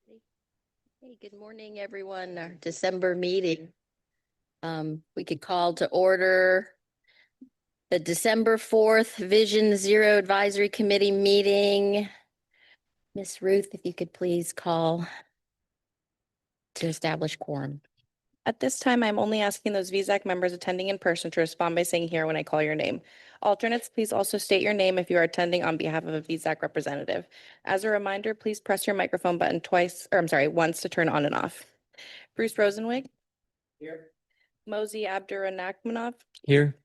Hey, good morning, everyone. Our December meeting. We could call to order the December 4th Vision Zero Advisory Committee meeting. Miss Ruth, if you could please call to establish quorum. At this time, I'm only asking those VZAC members attending in person to respond by saying here when I call your name. Alternates, please also state your name if you are attending on behalf of a VZAC representative. As a reminder, please press your microphone button once to turn on and off. Bruce Rosenwig. Here. Mosey Abdurrahmanov. Here.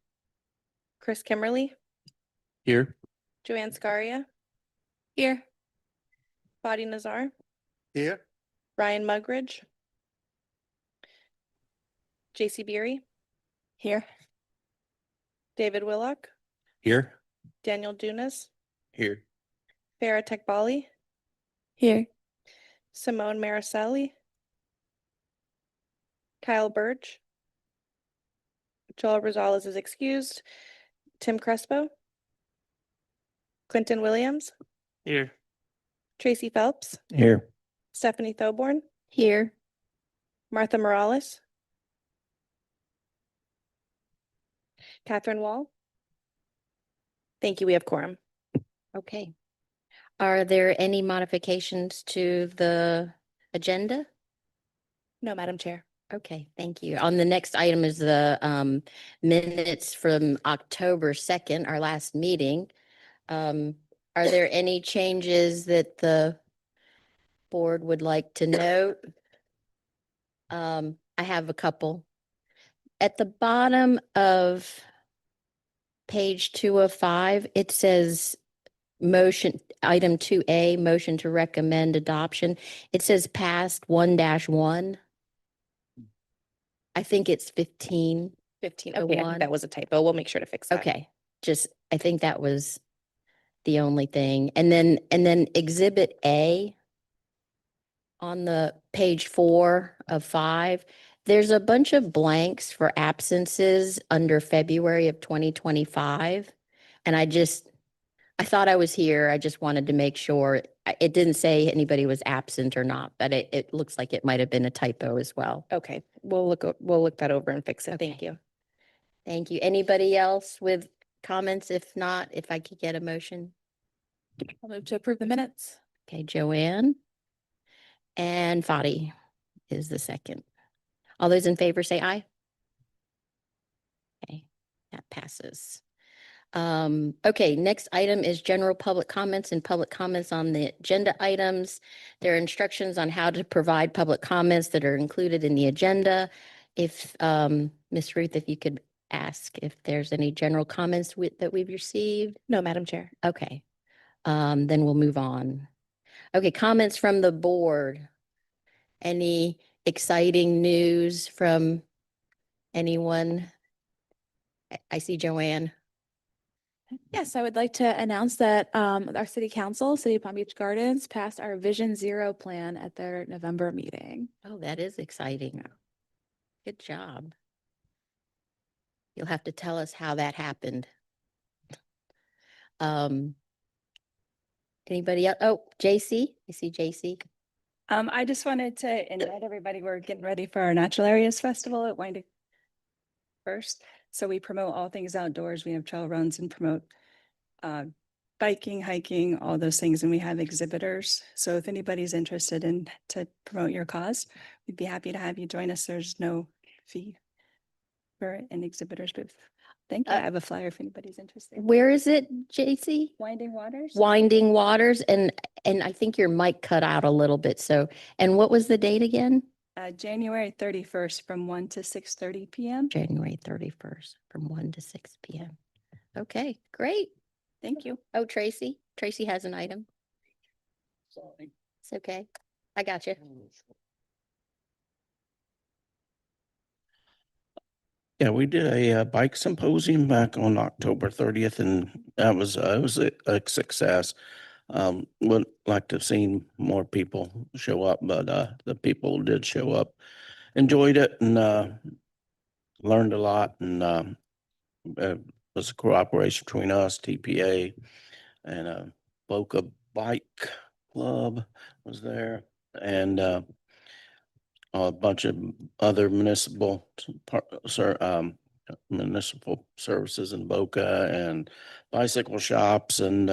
Chris Kimmerly. Here. Joanne Scaria. Here. Fadi Nazar. Here. Ryan Mugridge. JC Beery. Here. David Willock. Here. Daniel Dunas. Here. Farah Tekbali. Here. Simone Maricelli. Kyle Birch. Joel Rosales is excused. Tim Crespo. Clinton Williams. Here. Tracy Phelps. Here. Stephanie Thoborn. Here. Martha Morales. Catherine Wall. Thank you. We have quorum. Okay. Are there any modifications to the agenda? No, Madam Chair. Okay, thank you. On the next item is the minutes from October 2nd, our last meeting. Are there any changes that the board would like to note? I have a couple. At the bottom of page 2 of 5, it says motion, item 2A, motion to recommend adoption. It says passed 1-1. I think it's 15. 15. Oh, Okay, I one. think that was a typo. We'll make sure to fix that. Okay, I think that was the only thing. And then exhibit A on the page 4 of 5, there's a bunch of blanks for absences under February of 2025. And I thought I was here. I just wanted to make sure. It didn't say anybody was absent or not, but it looks like it might have been a typo as well. Okay, we'll look that over and fix it. Thank Okay. you. Thank you. Anybody else with comments? If not, if I could get a motion. I'll move to approve the minutes. Okay, Joanne. And Fadi is the second. All those in favor say aye. Okay, that passes. Okay, next item is general public comments and public comments on the agenda items. There are instructions on how to provide public comments that are included in the agenda. If, Ms. Ruth, if you could ask if there's any general comments that we've received. No, Madam Chair. Okay, then we'll move on. Okay, comments from the board. Any exciting news from anyone? I see Joanne. Yes, I would like to announce that our city council, City of Palm Beach Gardens, passed our Vision Zero plan at their November meeting. Oh, that is exciting. Good job. You'll have to tell us how that happened. Anybody else? Oh, JC, I see JC. I just wanted to invite everybody, we're getting ready for our Natural Areas Festival at Winding first. So we promote all things outdoors. We have trail runs and promote biking, hiking, all those things. And we have exhibitors. So if anybody's interested in to promote your cause, we'd be happy to have you join us. There's no fee for an exhibitor's booth. Thank you. I have a flyer if anybody's interested. Where is it, JC? Winding Waters. Winding Waters, and I think your mic cut out a little bit. So, and what was the date again? January 31st from 1 to 6:30 p.m. January 31st from 1 to 6 p.m. Okay, great. Thank you. Oh, Tracy has an item. Sorry. It's okay. I got you. Yeah, we did a bike symposium back on October 30th, and that was it was a success. Would like to have seen more people show up, but the people did show up, enjoyed it, and learned a lot. And it was a cooperation between us, TPA, and Boca Bike Club was there. and a bunch of other municipal services in Boca and bicycle shops, and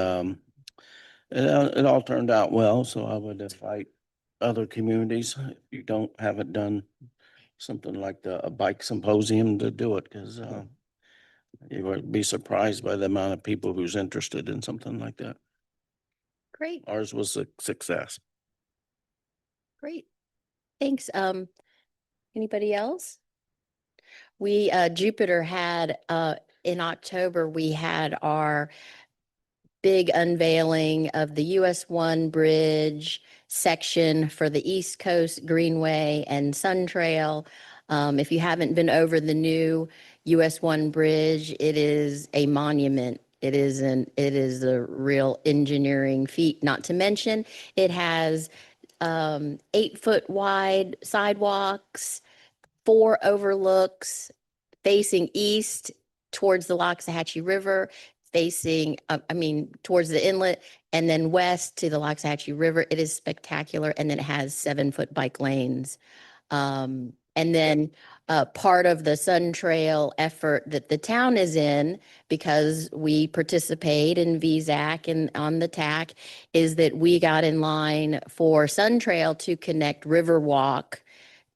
it all turned out well. So I would invite other communities, if you haven't done something like a bike symposium, to do it, because you would be surprised by the amount of people who's interested in something like that. Great, Ours was a success. great. Thanks. Anybody else? We, Jupiter had, in October, we had our big unveiling of the US 1 bridge section for the East Coast Greenway and Sun Trail. If you haven't been over the new US 1 bridge, it is a monument. It is a real engineering feat, not to mention it has 8-foot wide sidewalks, 4 overlooks facing east towards the Loxahatchee River, facing, towards the inlet, and then west to the Loxahatchee River. It is spectacular. And then it has 7-foot bike lanes. And then part of the Sun Trail effort that the town is in, because we participate in VZAC and on the TAC, is that we got in line for Sun Trail to connect Riverwalk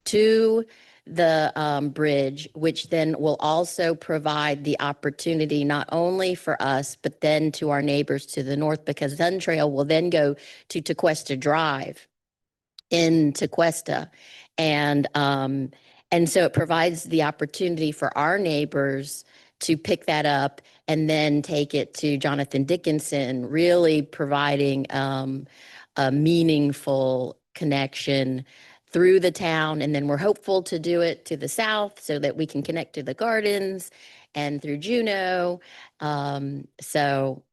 to the bridge, which then will also provide the opportunity not only for us, but then to our neighbors to the north, because Sun Trail will then go to Tequesta Drive in Tequesta. And so it provides the opportunity for our neighbors to pick that up and then take it to Jonathan Dickinson, really providing a meaningful connection through the town. And then we're hopeful to do it to the south so that we can connect to the gardens and through Juneau, and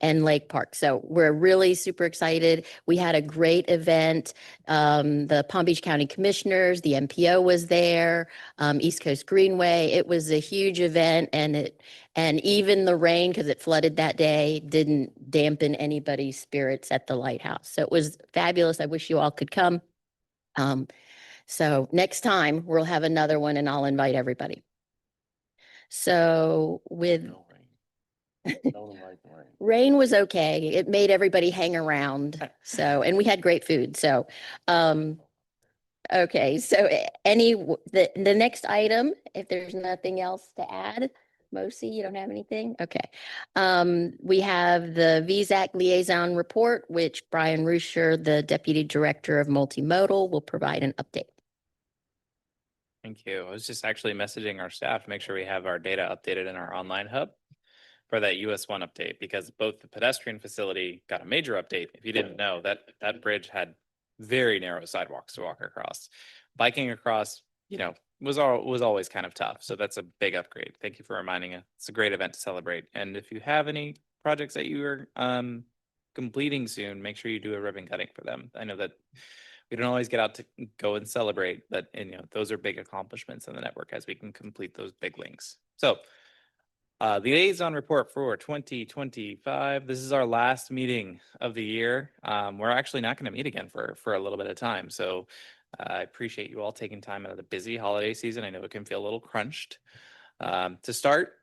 Lake Park. So we're really super excited. We had a great event. The Palm Beach County Commissioners, the MPO was there, East Coast Greenway. It was a huge event, and even the rain, because it flooded that day, didn't dampen anybody's spirits at the lighthouse. So it was fabulous. I wish you all could come. So next time we'll have another one, and I'll invite everybody. So with No rain. Don't like rain. rain was okay. It made everybody hang around. So, and we had great food. So, okay. So the next item, if there's nothing else to add, Mosi, you don't have anything? Okay. We have the VZAC liaison report, which Brian Ruscher, the Deputy Director of Multimodal, will provide an update. Thank you. I was just actually messaging our staff to make sure we have our data updated in our online hub for that US 1 update, because both the pedestrian facility got a major update. If you didn't know, that bridge had very narrow sidewalks to walk across. Biking across, was always kind of tough. So that's a big upgrade. Thank you for reminding us. It's a great event to celebrate. And if you have any projects that you are completing soon, make sure you do a ribbon cutting for them. I know that we don't always get out to go and celebrate, but those are big accomplishments in the network as we can complete those big links. So the liaison report for 2025. This is our last meeting of the year. We're actually not going to meet again for a little bit of time. So I appreciate you all taking time out of the busy holiday season. I know it can feel a little crunched. To start,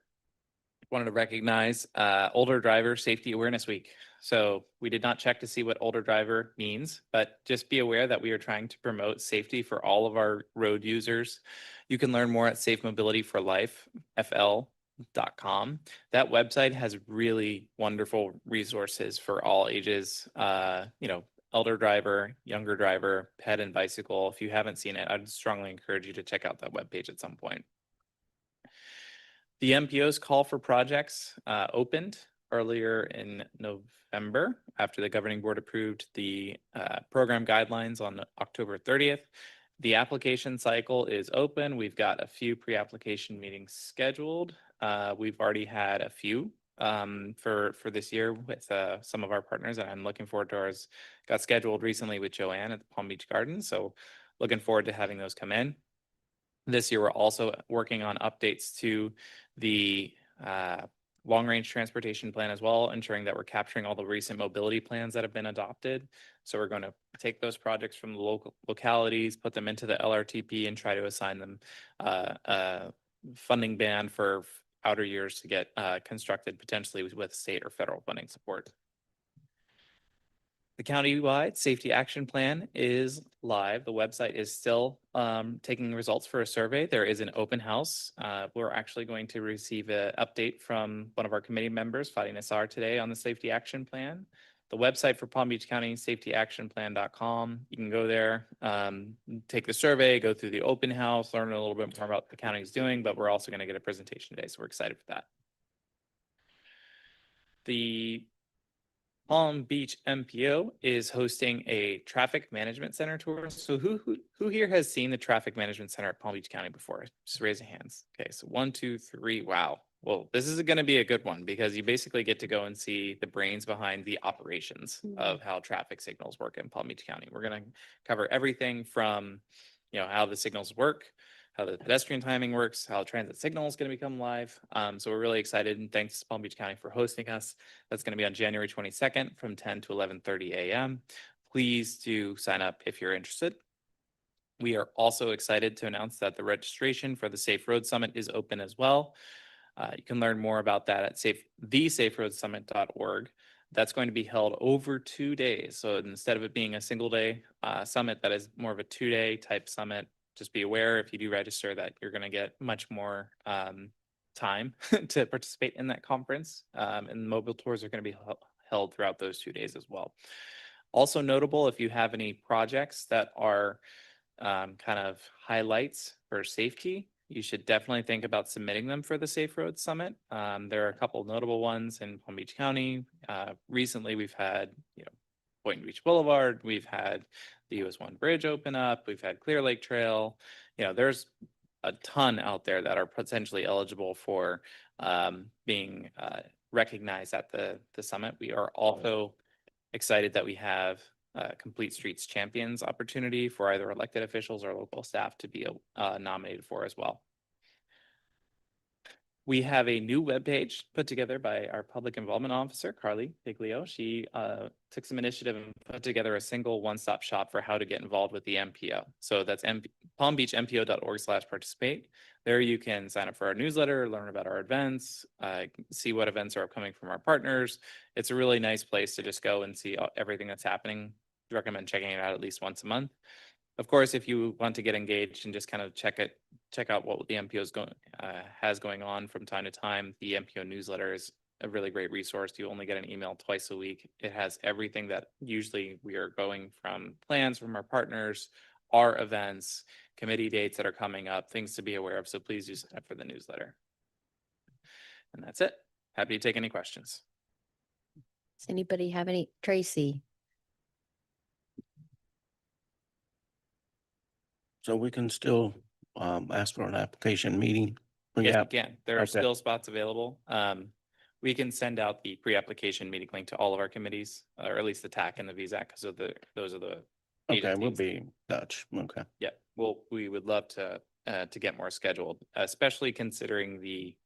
wanted to recognize Older Driver Safety Awareness Week. So we did not check to see what older driver means, but just be aware that we are trying to promote safety for all of our road users. You can learn more at Safe Mobility for Life, FL.com. That website has really wonderful resources for all ages, elder driver, younger driver, pet and bicycle. If you haven't seen it, I'd strongly encourage you to check out that webpage at some point. The MPO's call for projects opened earlier in November after the governing board approved the program guidelines on October 30th. The application cycle is open. We've got a few pre-application meetings scheduled. We've already had a few for this year with some of our partners, and I'm looking forward to ours. Got scheduled recently with Joanne at the Palm Beach Gardens, so looking forward to having those come in. This year, we're also working on updates to the long-range transportation plan as well, ensuring that we're capturing all the recent mobility plans that have been adopted. So we're going to take those projects from the local localities, put them into the LRTP and try to assign them funding band for outer years to get constructed potentially with state or federal funding support. The county-wide safety action plan is live. The website is still taking results for a survey. There is an open house. We're actually going to receive an update from one of our committee members, Fadi Nassar, today on the safety action plan. The website for Palm Beach County, safetyactionplan.com. You can go there, take the survey, go through the open house, learn a little bit more about what the county is doing, but we're also going to get a presentation today, so we're excited for that. The Palm Beach MPO is hosting a traffic management center tour. So who here has seen the traffic management center at Palm Beach County before? Just raise your hands. Okay, so 1, 2, 3. Wow. Well, this is going to be a good one because you basically get to go and see the brains behind the operations of how traffic signals work in Palm Beach County. We're going to cover everything from, how the signals work, how the pedestrian timing works, how transit signal is going to become live. So we're really excited, and thanks to Palm Beach County for hosting us. That's going to be on January 22nd from 10 to 11:30 a.m. Please do sign up if you're interested. We are also excited to announce that the registration for the Safe Road Summit is open as well. You can learn more about that at thesaferoadsummit.org. That's going to be held over 2 days. So instead of it being a single day summit, that is more of a 2-day type summit. Just be aware if you do register that you're going to get much more time to participate in that conference. And mobile tours are going to be held throughout those 2 days as well. Also notable, if you have any projects that are kind of highlights for safety, you should definitely think about submitting them for the Safe Road Summit. There are a couple notable ones in Palm Beach County. Recently, we've had, Boynton Beach Boulevard. We've had the US 1 bridge open up. We've had Clear Lake Trail. There's a ton out there that are potentially eligible for being recognized at the summit. We are also excited that we have Complete Streets Champions opportunity for either elected officials or local staff to be nominated for as well. We have a new webpage put together by our public involvement officer, Carly Piglio. She took some initiative and put together a single one-stop shop for how to get involved with the MPO. So that's palmbeachmpo.org/participate. There you can sign up for our newsletter, learn about our events, see what events are upcoming from our partners. It's a really nice place to just go and see everything that's happening. I recommend checking it out at least once a month. Of course, if you want to get engaged and just kind of check out what the MPO has going on from time to time, the MPO newsletter is a really great resource. You only get an email twice a week. It has everything that usually we are going from, plans from our partners, our events, committee dates that are coming up, things to be aware of. So please do sign up for the newsletter. And that's it. Happy to take any questions. Does anybody have any? Tracy? So we can still ask for an application meeting. Yes, Yeah. we can. There are Okay. still spots available. We can send out the pre-application meeting link to all of our committees, or at least the TAC and the VZAC, because those are the Okay, we'll agencies. be in touch. Okay. Yeah, well, we would love to get more scheduled, especially considering the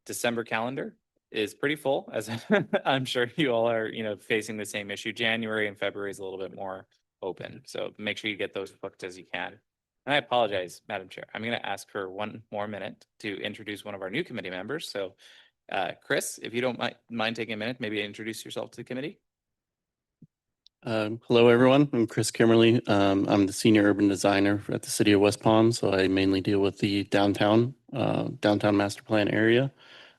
December calendar is pretty full, as I'm sure you all are, facing the same issue. January and February is a little bit more open, so make sure you get those booked as you can. And I apologize, Madam Chair. I'm going to ask for one more minute to introduce one of our new committee members. So, Chris, if you don't mind taking a minute, maybe introduce yourself to the committee. Hello, everyone. I'm Chris Kimmerly. I'm the senior urban designer at the city of West Palm, so I mainly deal with the downtown master plan area.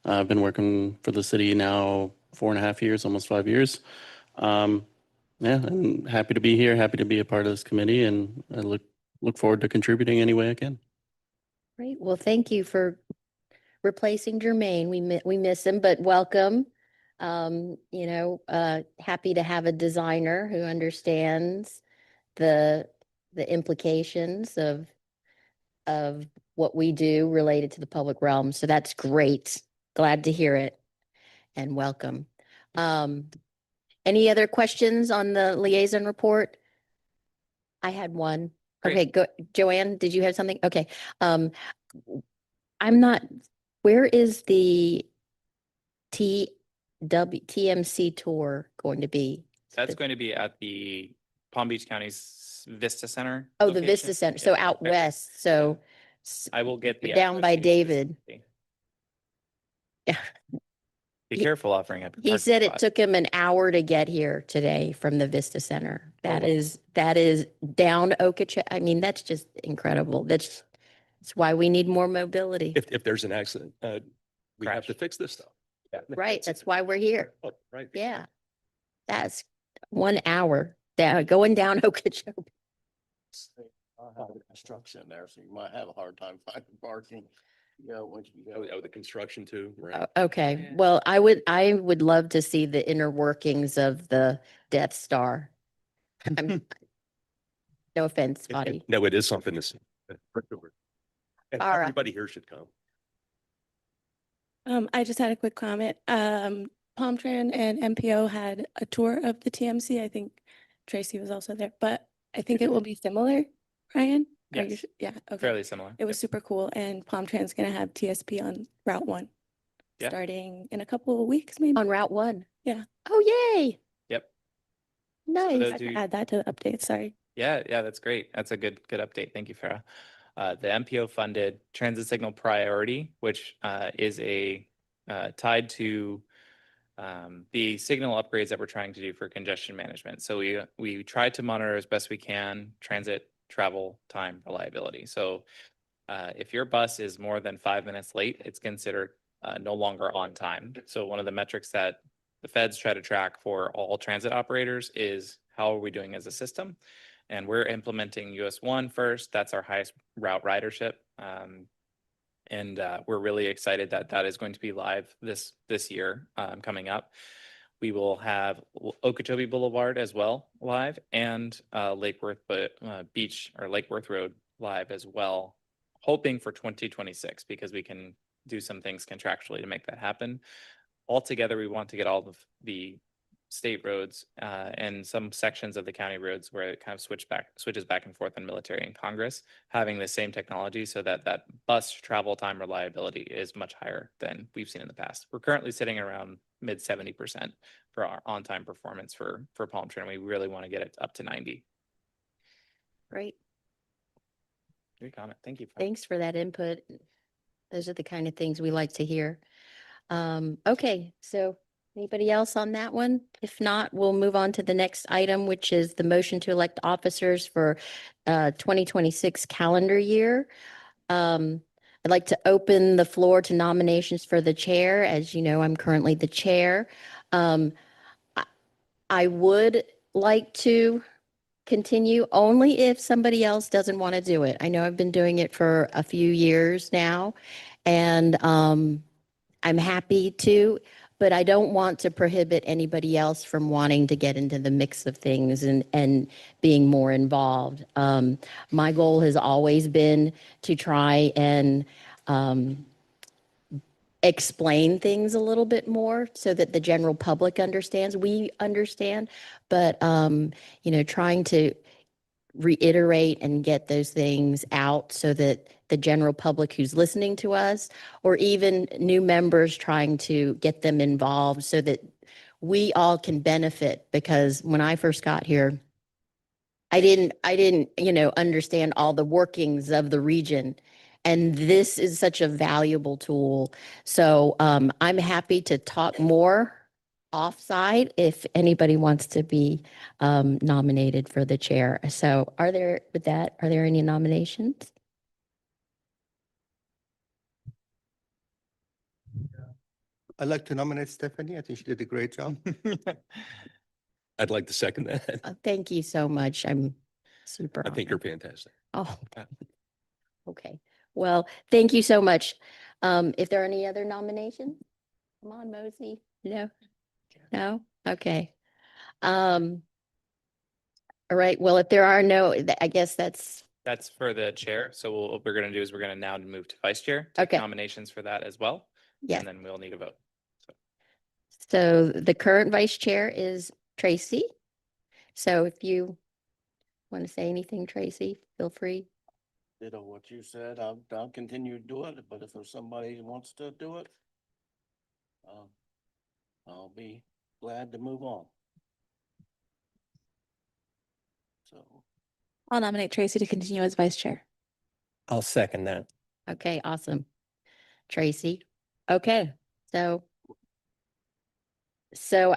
I've been working for the city now 4.5 years, almost 5 years. Yeah, I'm happy to be here, happy to be a part of this committee, and I look forward to contributing any way I can. Great. Well, thank you for replacing Jermaine. We miss him, but welcome. Happy to have a designer who understands the implications of what we do related to the public realm. So that's great. Glad to hear it, and welcome. Any other questions on the liaison report? I had one. Great. Okay, go. Joanne, did you have something? Okay. I'm not, where is the TMC tour going to be? That's going to be at the Palm Beach County's Vista Center. Oh, the location. Vista Center, so Yeah, out okay. west, so. I will get the. Down address by to you David. specifically. Yeah. Be He- careful offering up. a He parking said it spot. took him an hour to get here today from the Vista Center. That wow. is down Okeechobee. I mean, that's just incredible. That's why we need more mobility. If there's an accident, we have to Crash. fix this stuff. Yeah. Right, that's why we're here. Oh, right. Yeah. That's 1 hour down, going down Okeechobee. Construction there, so you might have a hard time finding parking. You know, once you Oh, go. oh, the construction too, right? Okay, Yeah. well, I would love to see the inner workings of the Death Star. I'm- No offense, Spotty. No, it is something to see. For sure. And All right. everybody here should come. I just had a quick comment. Palm Tran and MPO had a tour of the TMC. I think Tracy was also there, but I think it will be similar, Ryan? Are you Yes. su- Yeah, okay. Fairly similar. It was Yep. super cool, and Palm Tran's gonna have TSP on Route 1. Yeah. Starting in a couple of weeks, maybe. On Route 1. Yeah. Oh, yay. Yep. Nice. those I do- can add that to the update, sorry. Yeah, that's great. That's a good update. Thank you, Farah. The MPO funded transit signal priority, which is tied to the signal upgrades that we're trying to do for congestion management. So we try to monitor as best we can transit travel time reliability. So if your bus is more than 5 minutes late, it's considered no longer on time. So one of the metrics that the feds try to track for all transit operators is how are we doing as a system? And we're implementing US1 first. That's our highest route ridership. And we're really excited that that is going to be live this year coming up. We will have Okeechobee Boulevard as well live, and Lake Worth Beach or Lake Worth Road live as well, hoping for 2026 because we can do some things contractually to make that happen. Altogether, we want to get all of the state roads and some sections of the county roads where it kind of switches back and forth on military and Congress, having the same technology so that that bus travel time reliability is much higher than we've seen in the past. We're currently sitting around mid 70% for our on-time performance for Palm Tree, and we really want to get it up to 90. Great. Good comment. Thank you. Thanks for that input. Those are the kind of things we like to hear. Okay, so anybody else on that one? If not, we'll move on to the next item, which is the motion to elect officers for 2026 calendar year. I'd like to open the floor to nominations for the chair. As you know, I'm currently the chair. I would like to continue only if somebody else doesn't want to do it. I know I've been doing it for a few years now, and I'm happy to, but I don't want to prohibit anybody else from wanting to get into the mix of things and being more involved. My goal has always been to try and explain things a little bit more so that the general public understands. We understand, but trying to reiterate and get those things out so that the general public who's listening to us, or even new members, trying to get them involved so that we all can benefit. Because when I first got here, I didn't, understand all the workings of the region. And this is such a valuable tool. So I'm happy to talk more offside if anybody wants to be nominated for the chair. So are there any nominations? I'd like to nominate Stephanie. I think she did a great job. I'd like to second that. Thank you so much. I'm super. I think you're honored. fantastic. Oh, okay. Well, thank you so much. If there are any other nominations? Come on, Mosey. No? No? Okay. All right. Well, if there are no, I guess that's, That's for the chair. So what we're going to do is we're going to now move to vice chair. Take Okay. nominations for that as well. yes. And then we'll need a vote. So the current vice chair is Tracy. So if you want to say anything, Tracy, feel free. Ditto what you said. I'll continue to do it, but if there's somebody who wants to do it, I'll be glad to move on. So, I'll nominate Tracy to continue as vice chair. I'll second that. Okay, awesome. Tracy. Okay, so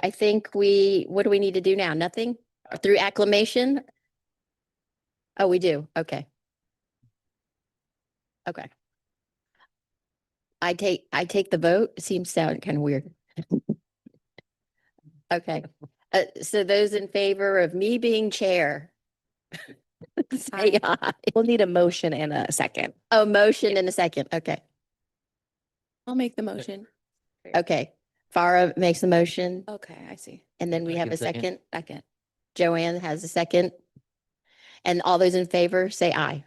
I think what do we need to do now? Nothing? Through acclamation? Oh, we do. Okay. Okay. I take the vote. It seems to sound kind of weird. Okay. So those in favor of me being chair? Say aye. We'll need a motion and a second. Oh, motion in a second. Okay. I'll make the motion. Okay. Farah makes the motion Okay, I see. and then we I have can a second. second. Second. Joanne has a second. And all those in favor, say aye.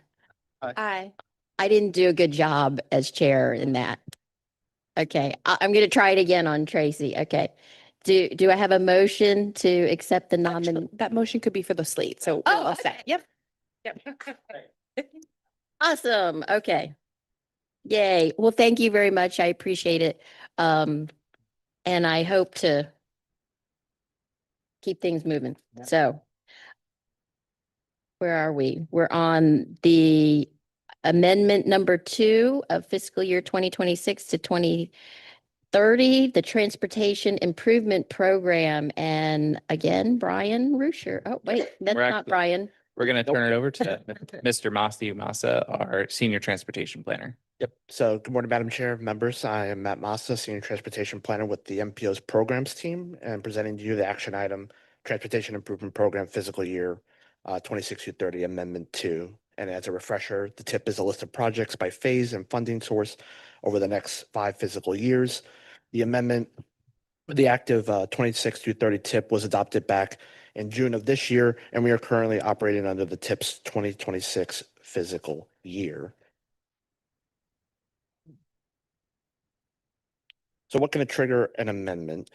Aye. I didn't do a good job as chair in that. Okay, I'm going to try it again on Tracy. Okay. Do I have a motion to accept the nomin? That motion could be for the slate, so. Oh, we'll set. okay. Yep. Yep. Awesome. Okay. Yay. Well, thank you very much. I appreciate it. And I hope to keep things moving. So where are we? We're on the amendment number 2 of fiscal year 2026 to 2030, the Transportation Improvement Program. And again, Brian Rusher. Oh, wait, that's We're not actually- Brian. We're gonna turn it over to Mr. Matthew Massa, our senior transportation planner. Yep. So good morning, Madam Chair, members. I am Matt Massa, Senior Transportation Planner with the MPO's Programs Team, and presenting to you the action item, Transportation Improvement Program Fiscal Year 26 through 30 Amendment 2. And as a refresher, the TIP is a list of projects by phase and funding source over the next 5 fiscal years. The amendment, the active 26 through 30 TIP was adopted back in June of this year, and we are currently operating under the TIP's 2026 fiscal year. So what can trigger an amendment?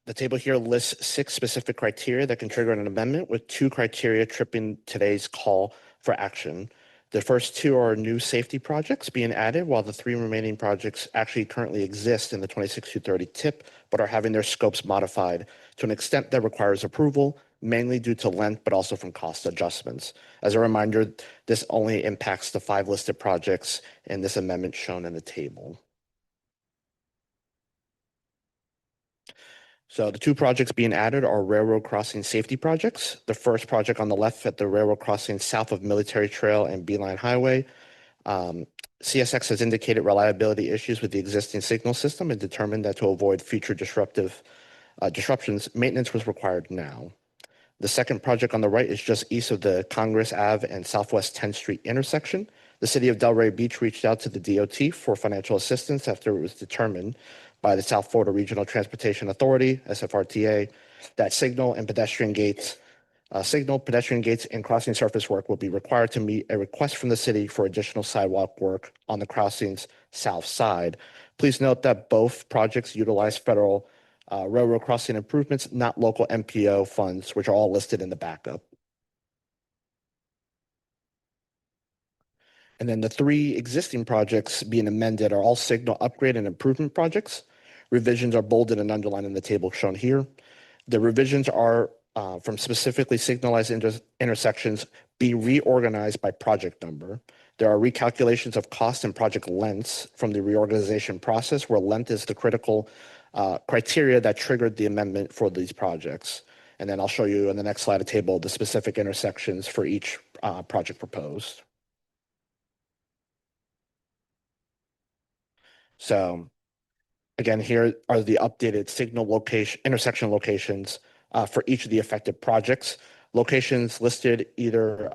The table here lists 6 specific criteria that can trigger an amendment, with 2 criteria tripping today's call for action. The first 2 are new safety projects being added, while the 3 remaining projects actually currently exist in the 26 to 30 TIP, but are having their scopes modified to an extent that requires approval, mainly due to length, but also from cost adjustments. As a reminder, this only impacts the 5 listed projects in this amendment shown in the table. So the 2 projects being added are railroad crossing safety projects. The first project on the left at the railroad crossing south of Military Trail and Beeline Highway. CSX has indicated reliability issues with the existing signal system and determined that to avoid future disruptions, maintenance was required now. The second project on the right is just east of the Congress Ave and Southwest 10th Street intersection. The city of Delray Beach reached out to the DOT for financial assistance after it was determined by the South Florida Regional Transportation Authority, SFRTA, that signal, pedestrian gates, and crossing surface work will be required to meet a request from the city for additional sidewalk work on the crossing's south side. Please note that both projects utilize federal railroad crossing improvements, not local MPO funds, which are all listed in the backup. And then the 3 existing projects being amended are all signal upgrade and improvement projects. Revisions are bolded and underlined in the table shown here. The revisions are from specifically signalized intersections be reorganized by project number. There are recalculations of cost and project lengths from the reorganization process, where length is the critical criteria that triggered the amendment for these projects. And then I'll show you in the next slide a table of the specific intersections for each project proposed. So again, here are the updated signal location, intersection locations for each of the affected projects. Locations listed either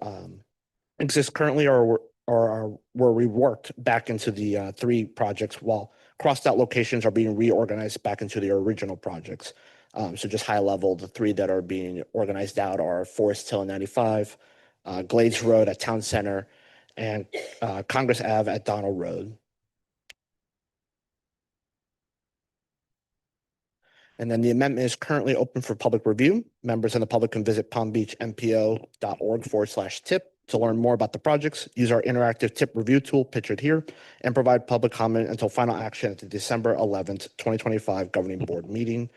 exist currently or were reworked back into the 3 projects, while crossed out locations are being reorganized back into the original projects. So just high level, the 3 that are being organized out are Forest Hill 95, Glades Road at Town Center, and Congress Ave at Donald Road. And then the amendment is currently open for public review. Members and the public can visit palmbeachmpo.org/tip To learn more about the projects, use our interactive tip review tool pictured here and provide public comment until final action at the December 11th, 2025 Governing Board meeting.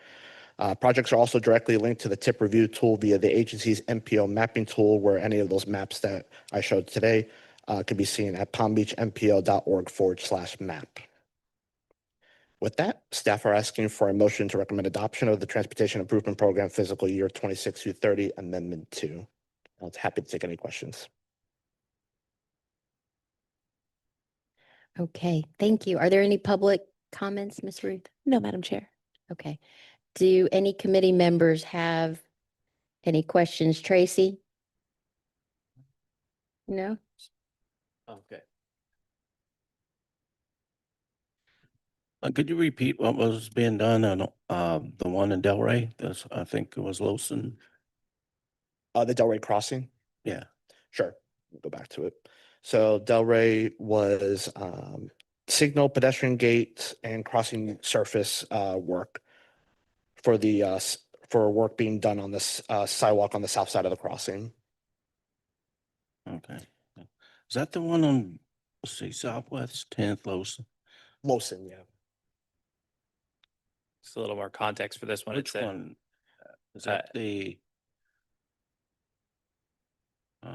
Projects are also directly linked to the tip review tool via the agency's MPO mapping tool, where any of those maps that I showed today can be seen at palmbeachmpo.org/map. With that, staff are asking for a motion to recommend adoption of the Transportation Improvement Program Fiscal Year 26 through 30 Amendment 2. I was happy to take any questions. Okay, thank you. Are there any public comments, Ms. Ruth? No, Madam Chair. Okay. Do any committee members have any questions? Tracy? No? Okay. Could you repeat what was being done on the one in Delray? This, I think it was Lawson. The Delray crossing. Yeah. Sure, we'll go back to it. So Delray was signal, pedestrian gate, and crossing surface work for the for work being done on this sidewalk on the south side of the crossing. Okay. Is that the one on, let's see, Southwest 10th Lawson? Lawson, yeah. Just a little more context for this one. Which It's one? Is that the? Is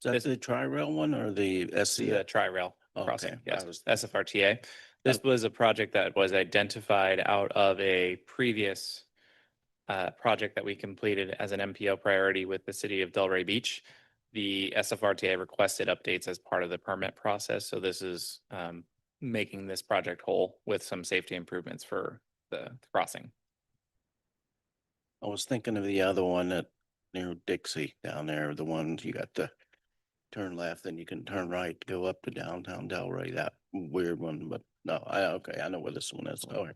that This- the Tri-Rail one or the the SC? Tri-Rail Oh, crossing, okay. yes, I was- SFRTA. This was a project that was identified out of a previous project that we completed as an MPO priority with the city of Delray Beach. The SFRTA requested updates as part of the permit process, so this is making this project whole with some safety improvements for the crossing. I was thinking of the other one that near Dixie down there, the ones you got to turn left and you can turn right to go up to downtown Delray, that weird one, but no, okay, I know where this one is. All right.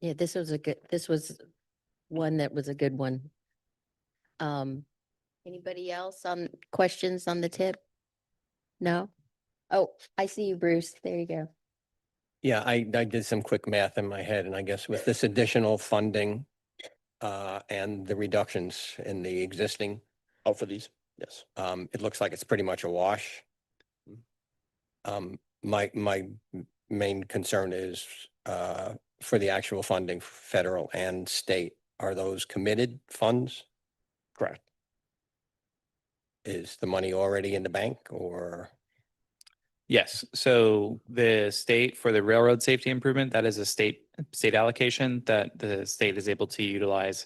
Yeah, this was one that was a good one. Anybody else on questions on the tip? No? Oh, I see you, Bruce. There you go. Yeah, I did some quick math in my head, and I guess with this additional funding and the reductions in the existing, Oh, for these, yes. it looks like it's pretty much a wash. My main concern is for the actual funding, federal and state. Are those committed funds? Correct. Is the money already in the bank or? Yes, so the state for the railroad safety improvement, that is a state allocation that the state is able to utilize.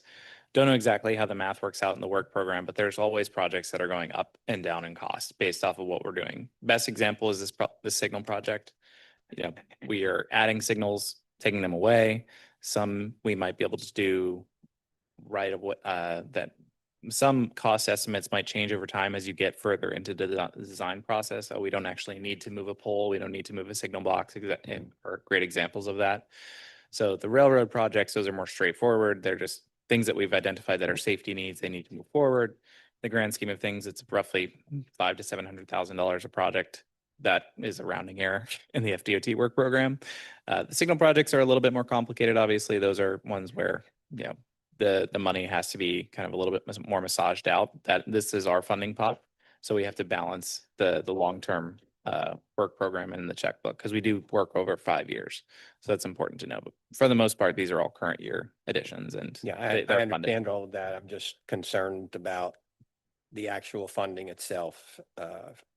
Don't know exactly how the math works out in the work program, but there's always projects that are going up and down in cost based off of what we're doing. Best example is this signal project. You know, we are adding signals, taking them away. Some we might be able to do right away, that some cost estimates might change over time as you get further into the design process. So we don't actually need to move a pole. We don't need to move a signal box, are great examples of that. So the railroad projects, those are more straightforward. They're just things that we've identified that are safety needs. They need to move forward. The grand scheme of things, it's roughly $500,000 to $700,000 a project. That is a rounding error in the FDOT work program. The signal projects are a little bit more complicated. Obviously, those are ones where, you know, the money has to be kind of a little bit more massaged out. That this is our funding pot, so we have to balance the long-term work program and the checkbook, because we do work over 5 years. So that's important to know. But for the most part, these are all current year additions, and Yeah, they're I funded. understand all of that. I'm just concerned about the actual funding itself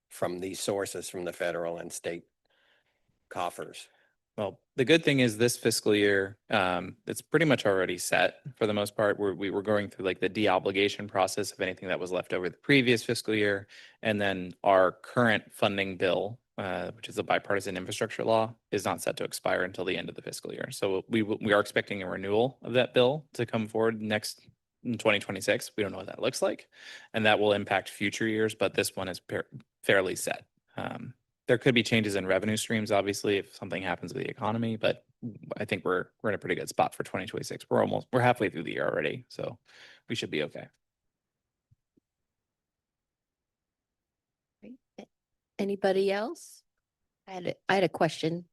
from these sources, from the federal and state coffers. Well, the good thing is this fiscal year, it's pretty much already set for the most part. We were going through like the de-obligation process of anything that was left over the previous fiscal year. And then our current funding bill, which is a bipartisan infrastructure law, is not set to expire until the end of the fiscal year. So we are expecting a renewal of that bill to come forward next in 2026. We don't know what that looks like, and that will impact future years, but this one is fairly set. There could be changes in revenue streams, obviously, if something happens with the economy, but I think we're in a pretty good spot for 2026. We're halfway through the year already, so we should be okay. Anybody else? I had a question.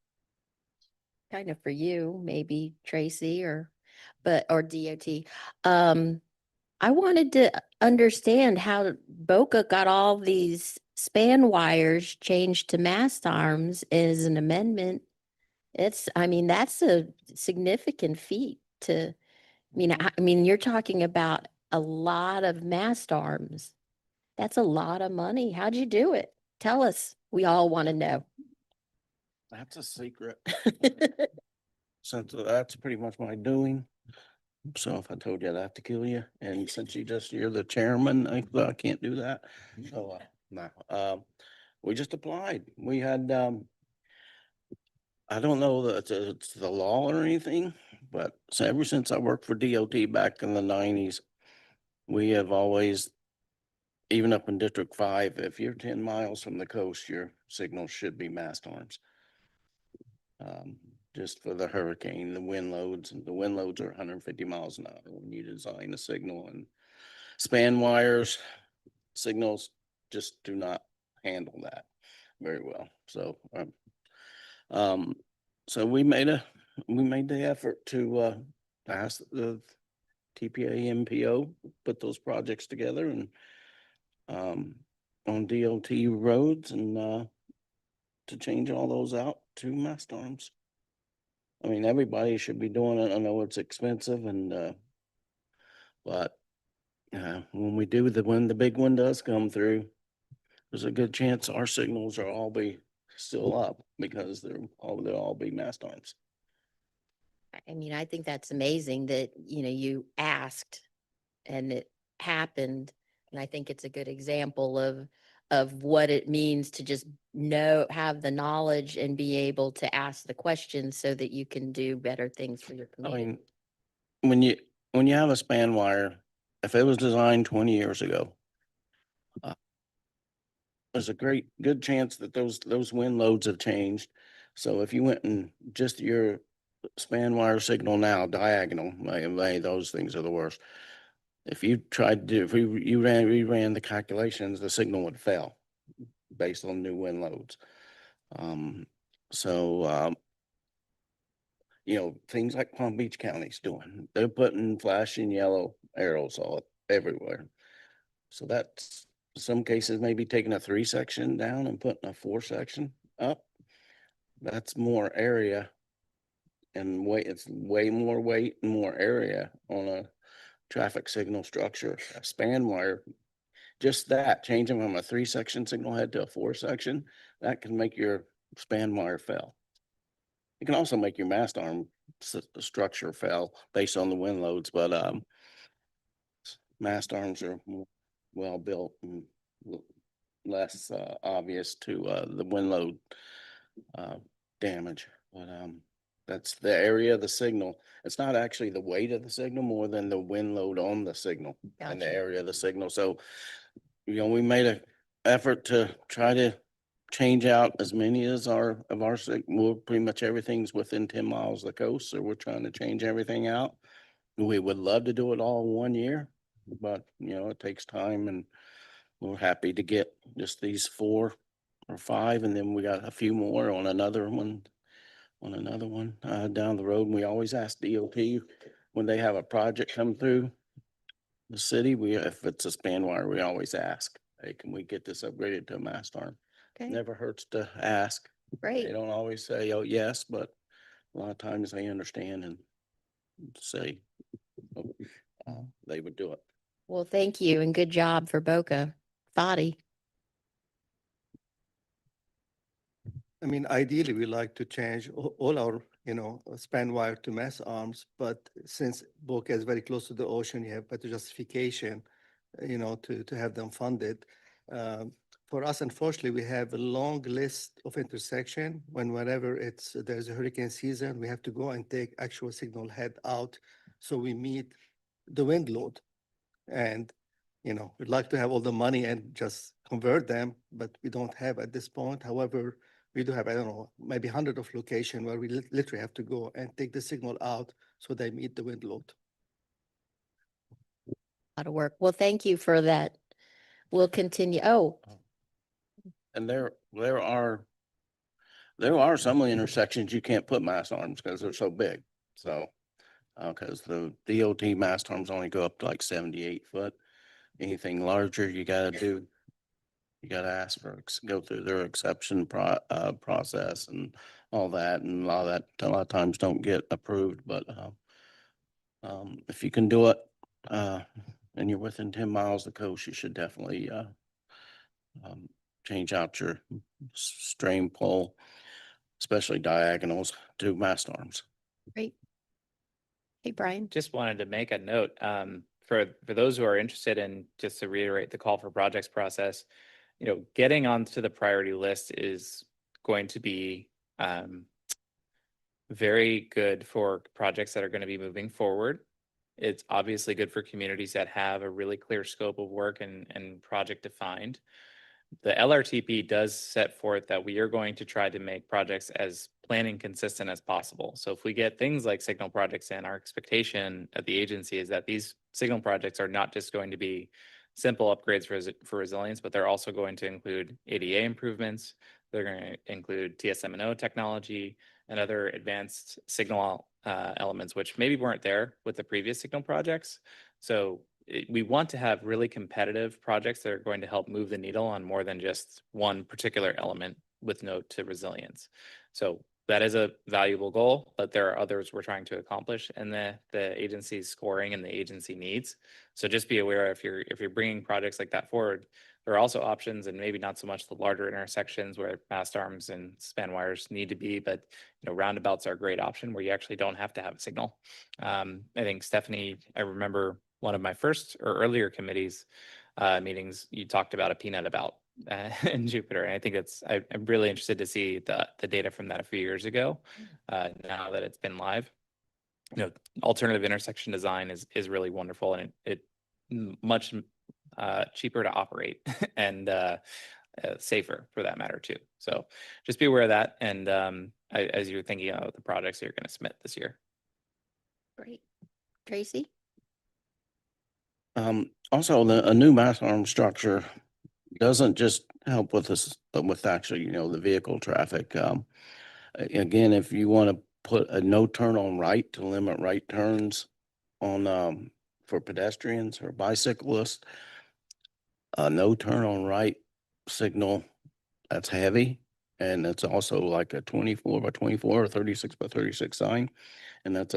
Kind of for you, maybe Tracy or DOT. I wanted to understand how Boca got all these span wires changed to mast arms as an amendment. I mean, that's a significant feat I mean, you're talking about a lot of mast arms. That's a lot of money. How'd you do it? Tell us. We all want to know. That's a secret. Since that's pretty much my doing. So if I told you I'd have to kill you, and since you're the chairman, I can't do that. So, no, we just applied. We had, I don't know that it's the law or anything, but so ever since I worked for DOT back in the 90s, we have always, even up in District 5, if you're 10 miles from the coast, your signal should be mast arms. Just for the hurricane, the wind loads, and the wind loads are 150 miles an hour when you design a signal, and span wires signals just do not handle that very well. So, so we made the effort to pass the TPA MPO, put those projects together, and on DOT roads, and to change all those out to mast arms. I mean, everybody should be doing it. I know it's expensive, and but when when the big one does come through, there's a good chance our signals are all be still up because they'll all be mast arms. I mean, I think that's amazing that, you asked and it happened. And I think it's a good example of what it means to just have the knowledge and be able to ask the questions so that you can do better things for your I community. mean, when you have a span wire, if it was designed 20 years ago, there's a good chance that those wind loads have changed. So if you went and just your span wire signal now, diagonal, those things are the worst. If you tried to, if you ran the calculations, the signal would fail based on new wind loads. So things like Palm Beach County's doing, they're putting flashing yellow arrows all everywhere. So that's some cases maybe taking a 3-section down and putting a 4-section up. That's more area and weight. It's way more weight and more area on a traffic signal structure. A span wire, just that, changing from a 3-section signal head to a 4-section, that can make your span wire fail. It can also make your mast arm structure fail based on the wind loads, but mast arms are more well built and less obvious to the wind load damage. But that's the area of the signal. It's not actually the weight of the signal more than the wind load on the signal and the Gotcha. area of the signal. So, we made an effort to try to change out as many as of our signal. Pretty much everything's within 10 miles of the coast, so we're trying to change everything out. We would love to do it all in 1 year, but it takes time, and we're happy to get just these 4 or 5, and then we got a few more on another one down the road. And we always ask DOT when they have a project come through the city, if it's a span wire, we always ask, hey, can we get this upgraded to a mast arm? Okay, Never hurts to ask. great. They don't always say, oh, yes, but a lot of times they understand and say they would do it. Well, thank you and good job for Boca. Fadi. I mean, ideally, we like to change all our, span wire to mass arms, but since Boca is very close to the ocean, you have better justification, to have them funded. For us, unfortunately, we have a long list of intersection whenever there's a hurricane season, we have to go and take actual signal head out so we meet the wind load. And we'd like to have all the money and just convert them, but we don't have at this point. However, we do have, I don't know, maybe 100 of location where we literally have to go and take the signal out so they meet the wind load. A lot of work. Well, thank you for that. We'll continue. Oh, And there are some intersections you can't put mass arms because they're so big. So Cause the DOT mast arms only go up to like 78 foot. Anything larger, you gotta ask for, go through their exception process and all that, and a lot of times don't get approved, but, if you can do it, and you're within 10 miles of the coast, you should definitely, change out your strain pole, especially diagonals to mast arms. Great. Hey, Brian. Just wanted to make a note, for those who are interested in, just to reiterate the call for projects process, getting onto the priority list is going to be, very good for projects that are going to be moving forward. It's obviously good for communities that have a really clear scope of work and project defined. The LRTP does set forth that we are going to try to make projects as planning consistent as possible. So if we get things like signal projects in, our expectation at the agency is that these signal projects are not just going to be simple upgrades for resilience, but they're also going to include ADA improvements. They're going to include TSM&O technology and other advanced signal elements, which maybe weren't there with the previous signal projects. So we want to have really competitive projects that are going to help move the needle on more than just one particular element with note to resilience. So that is a valuable goal, but there are others we're trying to accomplish, and the agency's scoring and the agency needs. So just be aware, if you're bringing projects like that forward, there are also options, and maybe not so much the larger intersections where mast arms and span wires need to be, but roundabouts are a great option where you actually don't have to have a signal. I think Stephanie, I remember one of my first or earlier committees meetings, you talked about a peanut about in Jupiter. And I think I'm really interested to see the data from that a few years ago, now that it's been live. Alternative intersection design is really wonderful, and it much cheaper to operate and safer for that matter too. So just be aware of that. And as you're thinking about the projects you're going to submit this year. Great. Tracy? Also, a new mast arm structure doesn't just help with this, but with actually, the vehicle traffic. Again, if you want to put a no turn on right to limit right turns on, for pedestrians or bicyclists, a no turn on right signal, that's heavy. And it's also like a 24 by 24 or 36 by 36 sign. And that's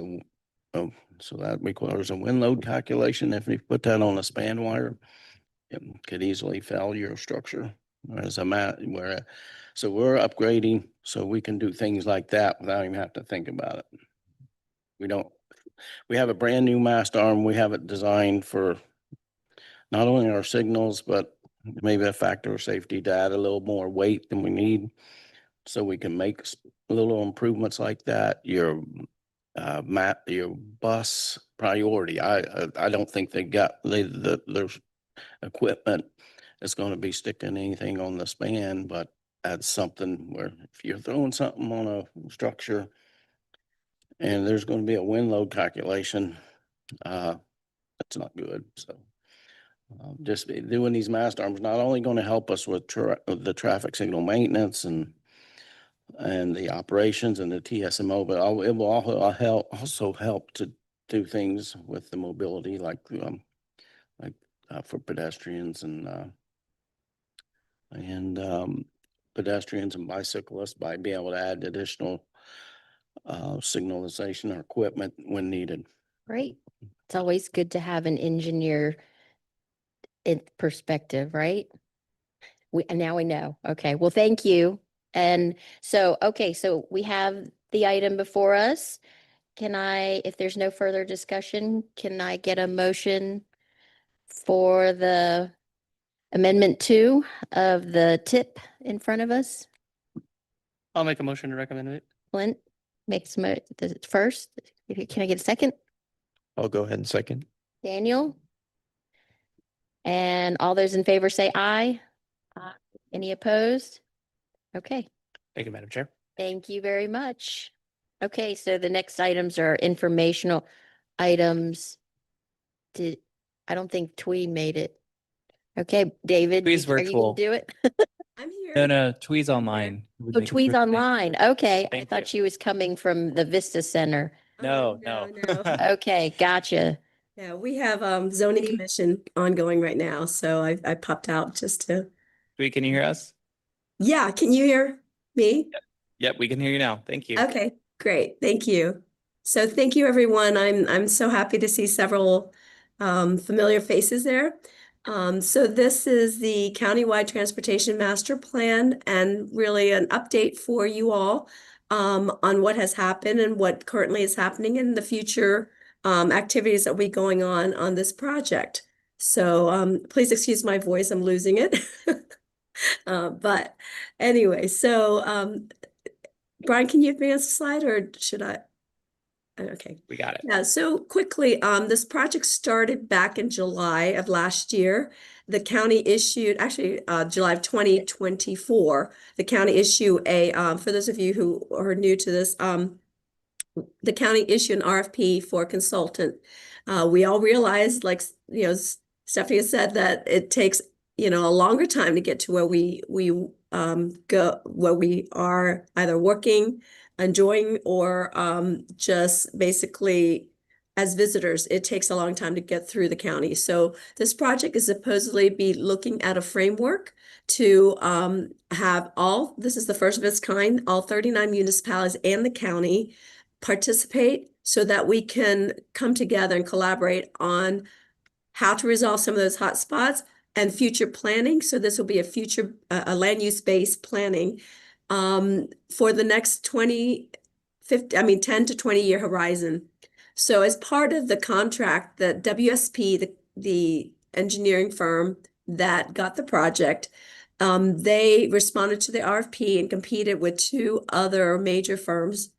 so that requires a wind load calculation. If you put that on a span wire, it could easily fail your structure as a so we're upgrading so we can do things like that without even having to think about it. We have a brand new mast arm. We have it designed for not only our signals, but maybe a factor of safety to add a little more weight than we need, so we can make little improvements like that. Your bus priority. I don't think their equipment is going to be sticking anything on the span, but that's something where if you're throwing something on a structure and there's going to be a wind load calculation, that's not good. So just doing these mast arms not only going to help us with the traffic signal maintenance and the operations and the TSMO, but it will also help to do things with the mobility, like for pedestrians and pedestrians and bicyclists, by being able to add additional signalization or equipment when needed. Great. It's always good to have an engineer in perspective, right? Now we know. Okay, well, thank you. And so, okay, so we have the item before us. If there's no further discussion, can I get a motion for the amendment 2 of the tip in front of us? I'll make a motion to recommend it. Clint makes the first. Can I get a second? I'll go ahead and second. Daniel? And all those in favor say aye. Any opposed? Okay, Thank you, Madam Chair. thank you very much. Okay, so the next items are informational items. I don't think Twee made it. Okay, David, Twee's are you virtual. gonna do it? I'm here. No, Twee's online. Oh, Twee's online. Okay, I Thank thought you. she was coming from the Vista Center. No, no, no. no. Okay, gotcha. Yeah, we have zoning commission ongoing right now, so I popped out just to, Wait, can you hear us? yeah, can you hear me? Yep, we can hear you now. Thank you. Okay, great. Thank you. So thank you, everyone. I'm so happy to see several familiar faces there. So this is the countywide transportation master plan and really an update for you all on what has happened and what currently is happening in the future activities that will be going on this project. So please excuse my voice, I'm losing it. But anyway, so Brian, can you advance the slide or should I? Okay. We got it. Yeah, so quickly, this project started back in July of last year. The county issued, actually, July of 2024, the county issued a, for those of you who are new to this, the county issued an RFP for a consultant. We all realized, like, Stephanie has said, that it takes, a longer time to get to where we go, where we are either working, enjoying, or just basically as visitors. It takes a long time to get through the county. So this project is supposedly be looking at a framework to have all, this is the first of its kind, all 39 municipalities and the county participate so that we can come together and collaborate on how to resolve some of those hot spots and future planning. So this will be a future a land use based planning for the next 10 to 20 year horizon. So as part of the contract, the WSP, the engineering firm that got the project, they responded to the RFP and competed with 2 other major firms.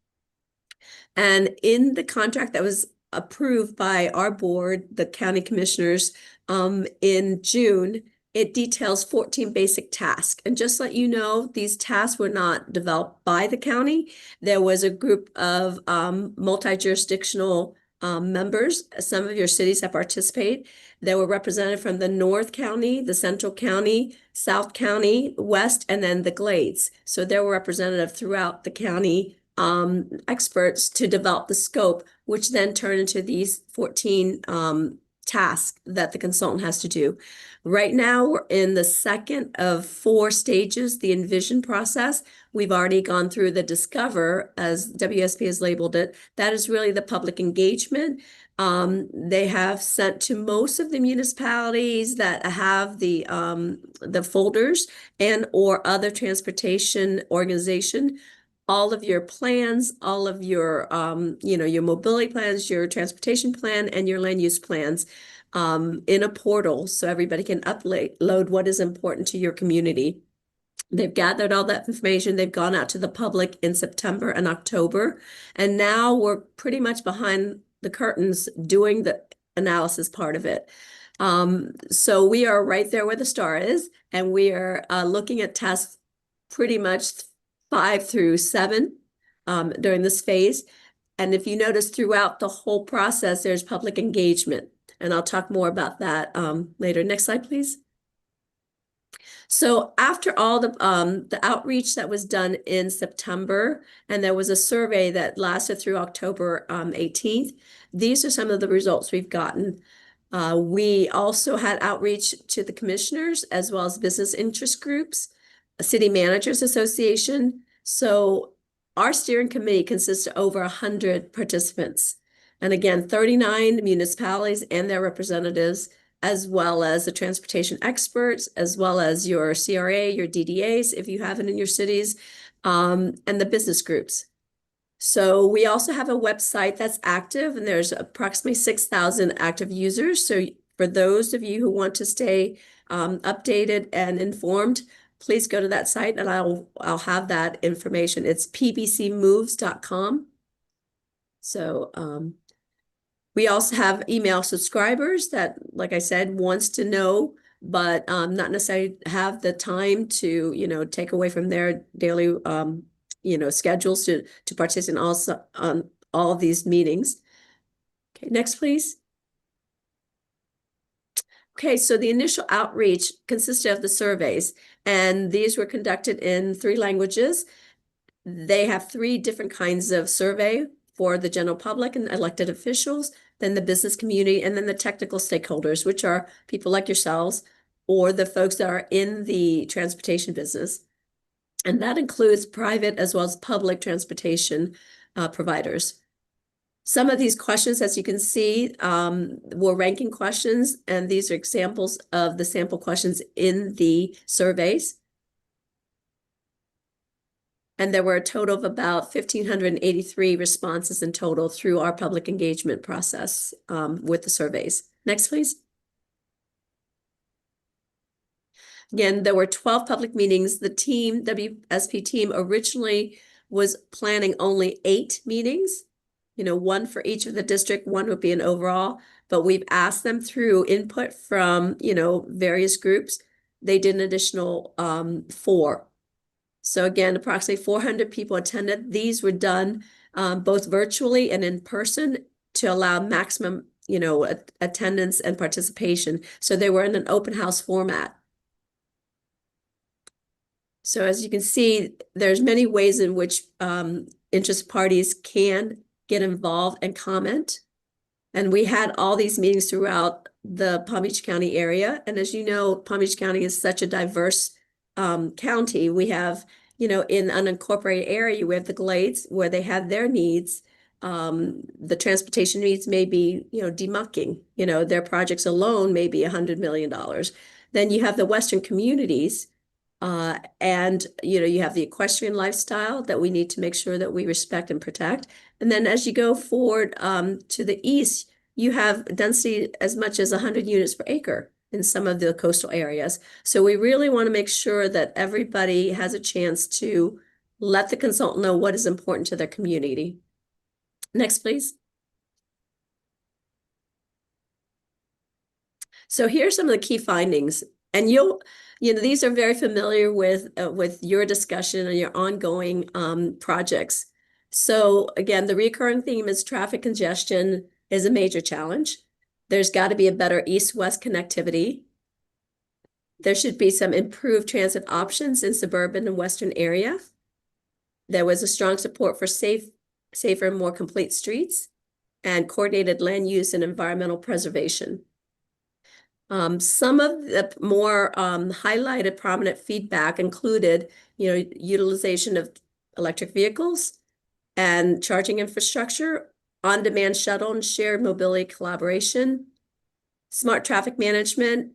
And in the contract that was approved by our board, the county commissioners, in June, it details 14 basic tasks. And just let you know, these tasks were not developed by the county. There was a group of multi-jurisdictional members. Some of your cities have participated. They were represented from the North County, the Central County, South County, West, and then the Glades. So they were representative throughout the county experts to develop the scope, which then turn into these 14 tasks that the consultant has to do. Right now, we're in the second of 4 stages, the envision process. We've already gone through the discover, as WSP has labeled it. That is really the public engagement. They have sent to most of the municipalities that have the folders and or other transportation organization, all of your plans, all of your, your mobility plans, your transportation plan, and your land use plans in a portal so everybody can upload what is important to your community. They've gathered all that information. They've gone out to the public in September and October. And now we're pretty much behind the curtains doing the analysis part of it. So we are right there where the star is, and we are looking at tasks pretty much 5 through 7 during this phase. And if you notice throughout the whole process, there's public engagement. And I'll talk more about that later. Next slide, please. So after all the outreach that was done in September, and there was a survey that lasted through October 18th, these are some of the results we've gotten. We also had outreach to the commissioners as well as business interest groups, a city managers association. So our steering committee consists of over 100 participants. And again, 39 municipalities and their representatives, as well as the transportation experts, as well as your CRA, your DDAs, if you have it in your cities, and the business groups. So we also have a website that's active, and there's approximately 6,000 active users. So for those of you who want to stay updated and informed, please go to that site and I'll have that information. It's pbcmoves.com. So we also have email subscribers that, like I said, wants to know, but not necessarily have the time to, take away from their daily, schedules to participate in on all of these meetings. Okay, next, please. Okay, so the initial outreach consisted of the surveys, and these were conducted in 3 languages. They have 3 different kinds of survey. for the general public and elected officials, then the business community, and then the technical stakeholders, which are people like yourselves or the folks that are in the transportation business. And that includes private as well as public transportation providers. Some of these questions, as you can see, were ranking questions, and these are examples of the sample questions in the surveys. And there were a total of about 1,583 responses in total through our public engagement process with the surveys. Next, please. Again, there were 12 public meetings. The team, WSP team, originally was planning only 8 meetings, one for each of the district, one would be an overall, but we've asked them through input from, various groups. They did an additional 4. So again, approximately 400 people attended. These were done both virtually and in person to allow maximum, attendance and participation. So they were in an open house format. So as you can see, there's many ways in which interested parties can get involved and comment. And we had all these meetings throughout the Palm Beach County area. And as you know, Palm Beach County is such a diverse county. We have, in an unincorporated area, we have the Glades where they have their needs. The transportation needs may be, demucking, their projects alone may be $100 million. Then you have the Western communities. And you have the equestrian lifestyle that we need to make sure that we respect and protect. And then as you go forward to the east, you have density as much as 100 units per acre in some of the coastal areas. So we really want to make sure that everybody has a chance to let the consultant know what is important to their community. Next, please. So here are some of the key findings. And these are very familiar with your discussion and your ongoing projects. So again, the recurring theme is traffic congestion is a major challenge. There's got to be a better east-west connectivity. There should be some improved transit options in suburban and western area. There was a strong support for safer and more complete streets and coordinated land use and environmental preservation. Some of the more highlighted prominent feedback included, utilization of electric vehicles and charging infrastructure, on-demand shuttle and shared mobility collaboration, smart traffic management,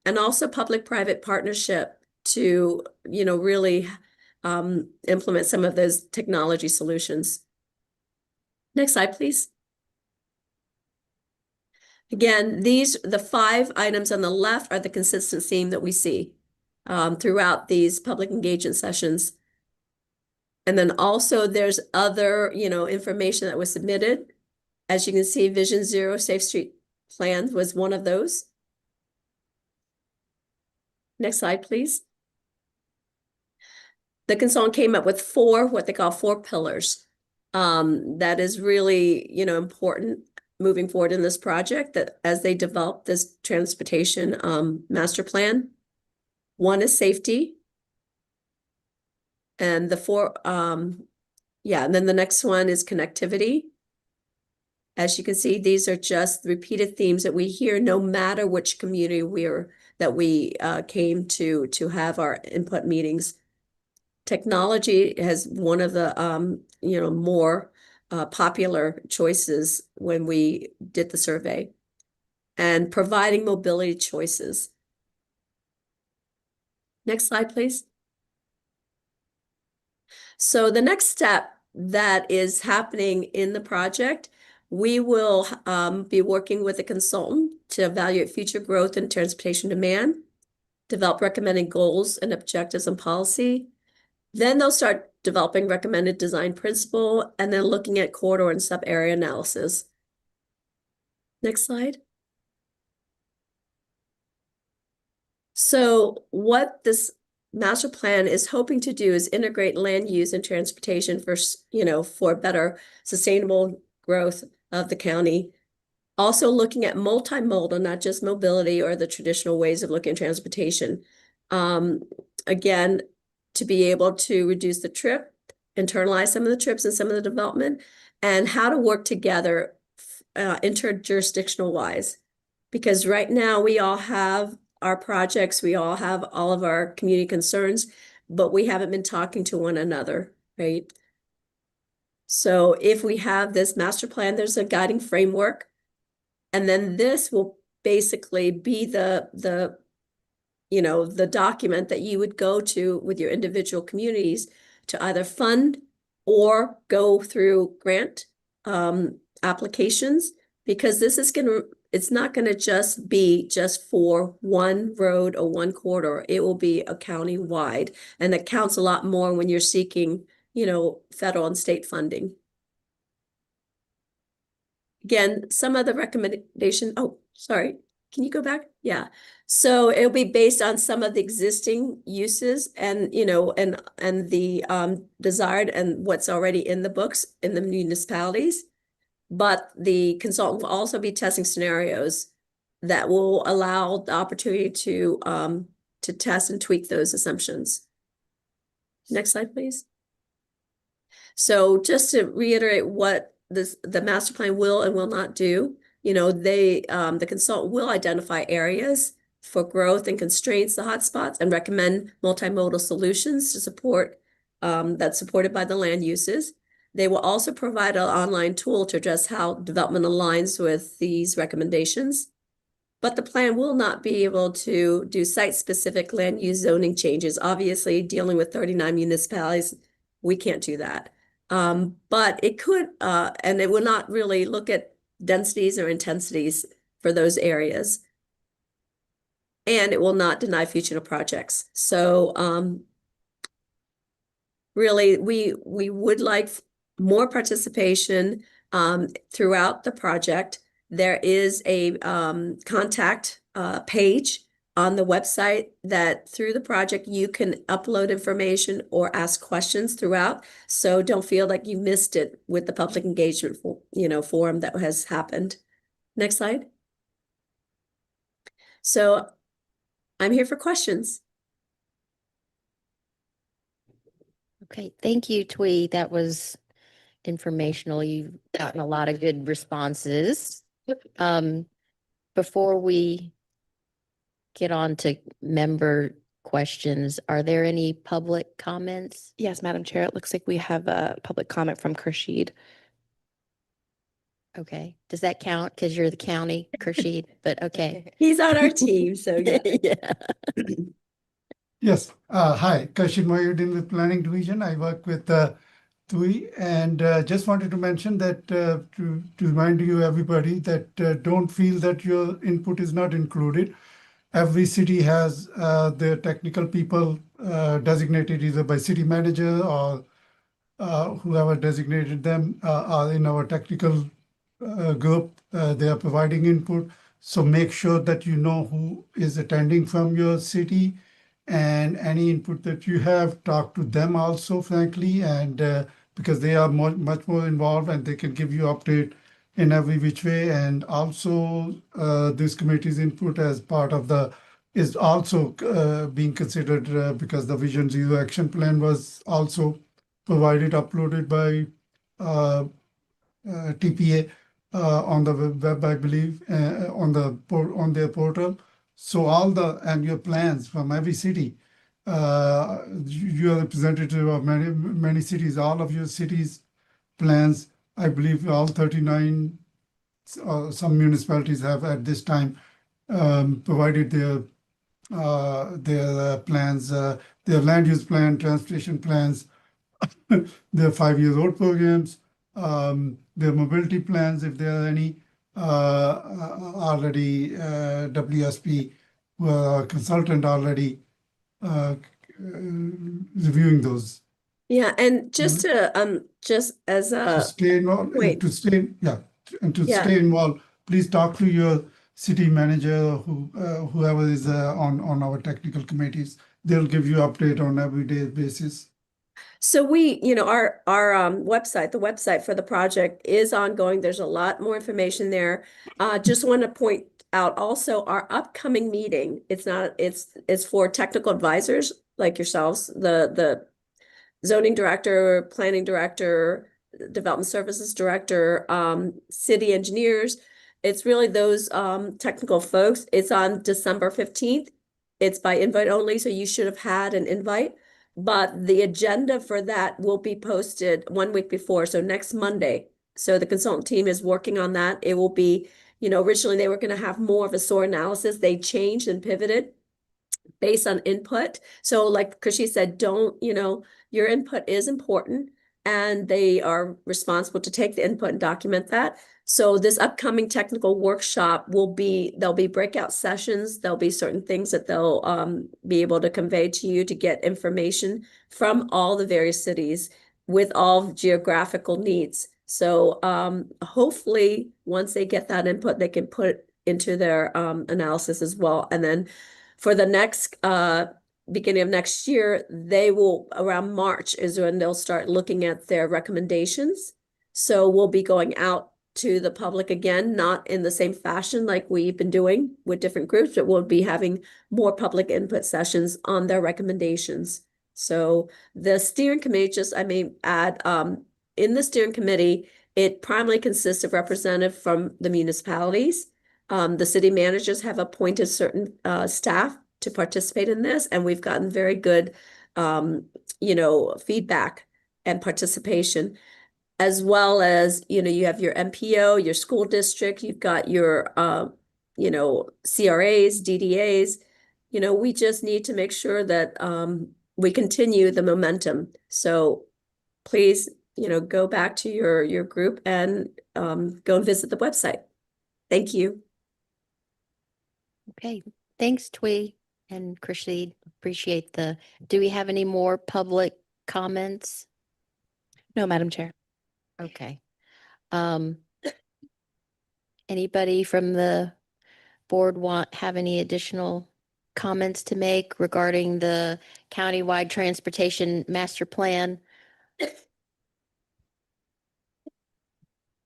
and also public-private partnership to, really implement some of those technology solutions. Next slide, please. Again, the 5 items on the left are the consistent theme that we see throughout these public engagement sessions. And then also there's other, information that was submitted. As you can see, Vision Zero Safe Street Plan was one of those. Next slide, please. The consultant came up with what they call 4 pillars. That is really, important moving forward in this project, that as they develop this transportation master plan. One is safety. And and then the next one is connectivity. As you can see, these are just repeated themes that we hear no matter which community we came to have our input meetings. Technology has one of the more popular choices when we did the survey, and providing mobility choices. Next slide, please. So the next step that is happening in the project, we will be working with a consultant to evaluate future growth and transportation demand, develop recommended goals and objectives and policy. Then they'll start developing recommended design principle and then looking at corridor and sub-area analysis. Next slide. So what this master plan is hoping to do is integrate land use and transportation for better sustainable growth of the county. Also looking at multimodal, not just mobility or the traditional ways of looking at transportation. Again, to be able to reduce the trip, internalize some of the trips and some of the development, and how to work together interjurisdictional wise. Because right now we all have our projects, we all have all of our community concerns, but we haven't been talking to one another, right? So if we have this master plan, there's a guiding framework. And then this will basically be the document that you would go to with your individual communities to either fund or go through grant applications, because this is it's not gonna just be just for one road or one corridor. It will be a county-wide, and that counts a lot more when you're seeking, federal and state funding. Again, some of the recommendation, sorry, can you go back? Yeah. So it'll be based on some of the existing uses and, and the desired and what's already in the books in the municipalities. But the consultant will also be testing scenarios that will allow the opportunity to test and tweak those assumptions. Next slide, please. So just to reiterate what the master plan will and will not do, the consultant will identify areas for growth and constraints, the hotspots, and recommend multimodal solutions to support that's supported by the land uses. They will also provide an online tool to address how development aligns with these recommendations. But the plan will not be able to do site-specific land use zoning changes. Obviously, dealing with 39 municipalities, we can't do that. But it could, and it will not really look at densities or intensities for those areas. And it will not deny future projects. So really, we would like more participation throughout the project. There is a contact page on the website that through the project you can upload information or ask questions throughout. So don't feel like you missed it with the public engagement forum that has happened. Next slide. So I'm here for questions. Okay, thank you, Twee. That was informational. You've gotten a lot of good responses. Before we get on to member questions, are there any public comments? Yes, Madam Chair, it looks like we have a public comment from Khurshid. Okay, does that count? Because you're the county, Khurshid, but okay. He's on our team, so yeah. Yeah. Yes, hi, Kashid Moyuddin with Planning Division. I work with TUI and just wanted to mention that to remind you, everybody, that don't feel that your input is not included. Every city has their technical people designated either by city manager or whoever designated them are in our technical group. They are providing input. So make sure that you know who is attending from your city, and any input that you have, talk to them also, frankly, and because they are much more involved and they can give you update in every which way. And also this committee's input as part of is also being considered because the Vision Zero Action Plan was also provided, uploaded by TPA on the web, I believe, on their portal. So all the annual plans from every city, you are representative of many cities. All of your cities' plans, I believe, all 39. Some municipalities have at this time provided their plans, their land use plan, transportation plans, their 5-year road programs, their mobility plans, if there are any, already WSP consultant already reviewing those. Yeah, and just to just as To a stay involved, wait. to stay, yeah, and to Yeah. stay involved, please talk to your city manager, whoever is on our technical committees. They'll give you update on everyday basis. So we, our website, the website for the project is ongoing. There's a lot more information there. Just want to point out also our upcoming meeting. It's for technical advisors like yourselves, the zoning director, planning director, Development Services Director, city engineers. It's really those technical folks. It's on December 15th. It's by invite only, so you should have had an invite. But the agenda for that will be posted 1 week before, so next Monday. So the consultant team is working on that. It will be, originally they were going to have more of a SOAR analysis. They changed and pivoted based on input. So like Krishi said, your input is important, and they are responsible to take the input and document that. So this upcoming technical workshop there'll be breakout sessions. There'll be certain things that they'll be able to convey to you to get information from all the various cities with all geographical needs. So hopefully once they get that input, they can put it into their analysis as well. And then for the next beginning of next year, they will, around March is when they'll start looking at their recommendations. So we'll be going out to the public again, not in the same fashion like we've been doing with different groups, but we'll be having more public input sessions on their recommendations. So the steering committee, I may add, in the steering committee, it primarily consists of representatives from the municipalities. The city managers have appointed certain staff to participate in this, and we've gotten very good, feedback and participation, as well as, you have your MPO, your school district, you've got your, CRAs, DDAs. We just need to make sure that we continue the momentum. So please, go back to your group and go and visit the website. Thank you. Okay, thanks, Twee and Krishi. Appreciate do we have any more public comments? No, Madam Chair. Okay. Anybody from the board have any additional comments to make regarding the countywide transportation master plan?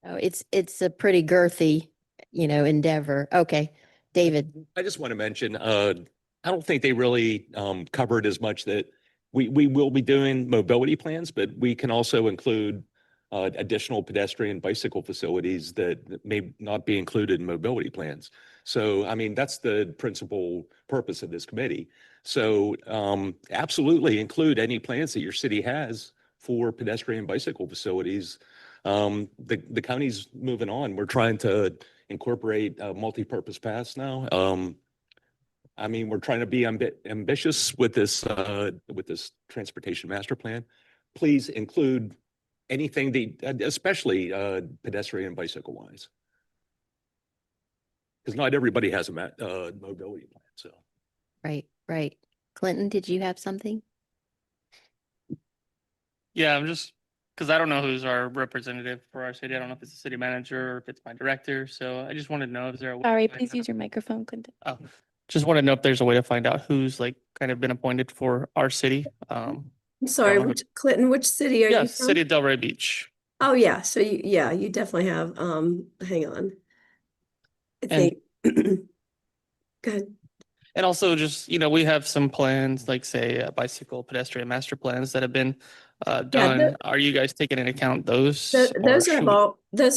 Oh, it's a pretty girthy, endeavor. Okay, David. I just want to mention, I don't think they really covered as much that we will be doing mobility plans, but we can also include additional pedestrian bicycle facilities that may not be included in mobility plans. So, I mean, that's the principal purpose of this committee. So absolutely include any plans that your city has for pedestrian bicycle facilities. The county's moving on. We're trying to incorporate multi-purpose paths now. I mean, we're trying to be ambitious with this transportation master plan. Please include anything especially pedestrian bicycle wise, because not everybody has a mobility plan. So, Right. Clinton, did you have something? Yeah, I'm just, because I don't know who's our representative for our city. I don't know if it's the city manager or if it's my director. So I just wanted to know if there a way. Sorry, please use your microphone, Clinton. Oh, just want to know if there's a way to find out who's kind of been appointed for our city. I'm sorry, know Clinton, which city are you Yes, from? City of Delray Beach. Oh, yeah. So you definitely have, hang on. I think, go ahead. And also just, we have some plans, like say bicycle pedestrian master plans that have been done. Are you guys taking into account those? Those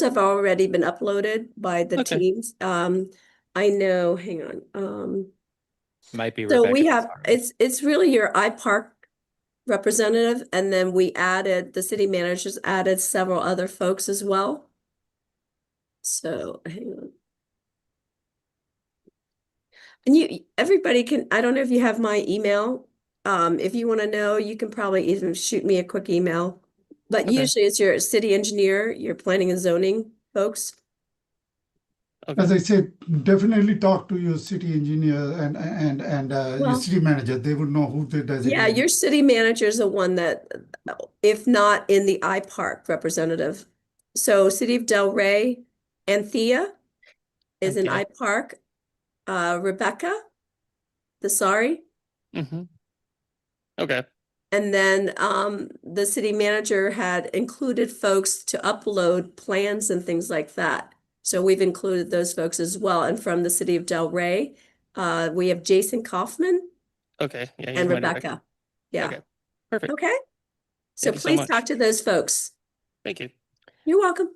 have already been uploaded by the teams. I know, hang on. Might be So Rebecca. we have, it's really your iPark representative, and then the city managers added several other folks as well. So hang on. And everybody can, I don't know if you have my email. If you want to know, you can probably even shoot me a quick email. But usually it's your city engineer, your planning and zoning folks. As I said, definitely talk to your city engineer and your city manager. They would know who they designate. Yeah, your city manager is the one that, if not in the iPark representative. So City of Delray, Anthea is in iPark. Rebecca, Sorry. Mm-hmm. Okay. And then the city manager had included folks to upload plans and things like that. So we've included those folks as well. And from the City of Delray, we have Jason Kaufman. Okay. Yeah. And Rebecca. Yeah. Okay. Perfect. Okay. So please talk to those folks. Thank you. You're welcome.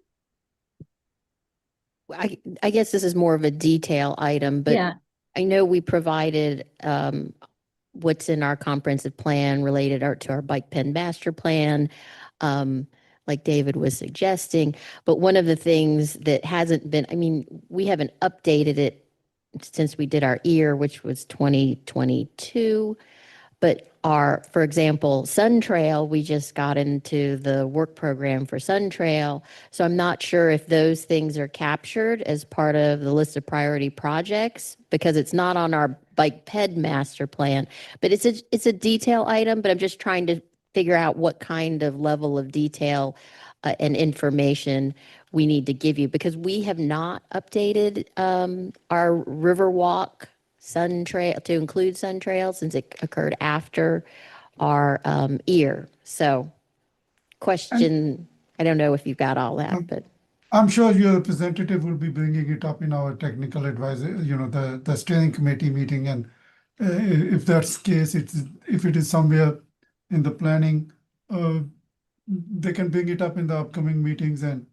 I guess this is more of a detail item, but Yeah. I know we provided what's in our comprehensive plan related to our bike pen master plan, like David was suggesting. But one of the things that hasn't been, I mean, we haven't updated it since we did our EAR, which was 2022. But for example, Sun Trail, we just got into the work program for Sun Trail. So I'm not sure if those things are captured as part of the list of priority projects because it's not on our bike ped master plan. But it's a detail item, but I'm just trying to figure out what kind of level of detail and information we need to give you because we have not updated our Riverwalk Sun Trail to include Sun Trail since it occurred after our EAR. So question, I don't know if you've got all that, but I'm sure your representative will be bringing it up in our technical advisor, the steering committee meeting. And if that's the case, if it is somewhere in the planning, they can bring it up in the upcoming meetings. And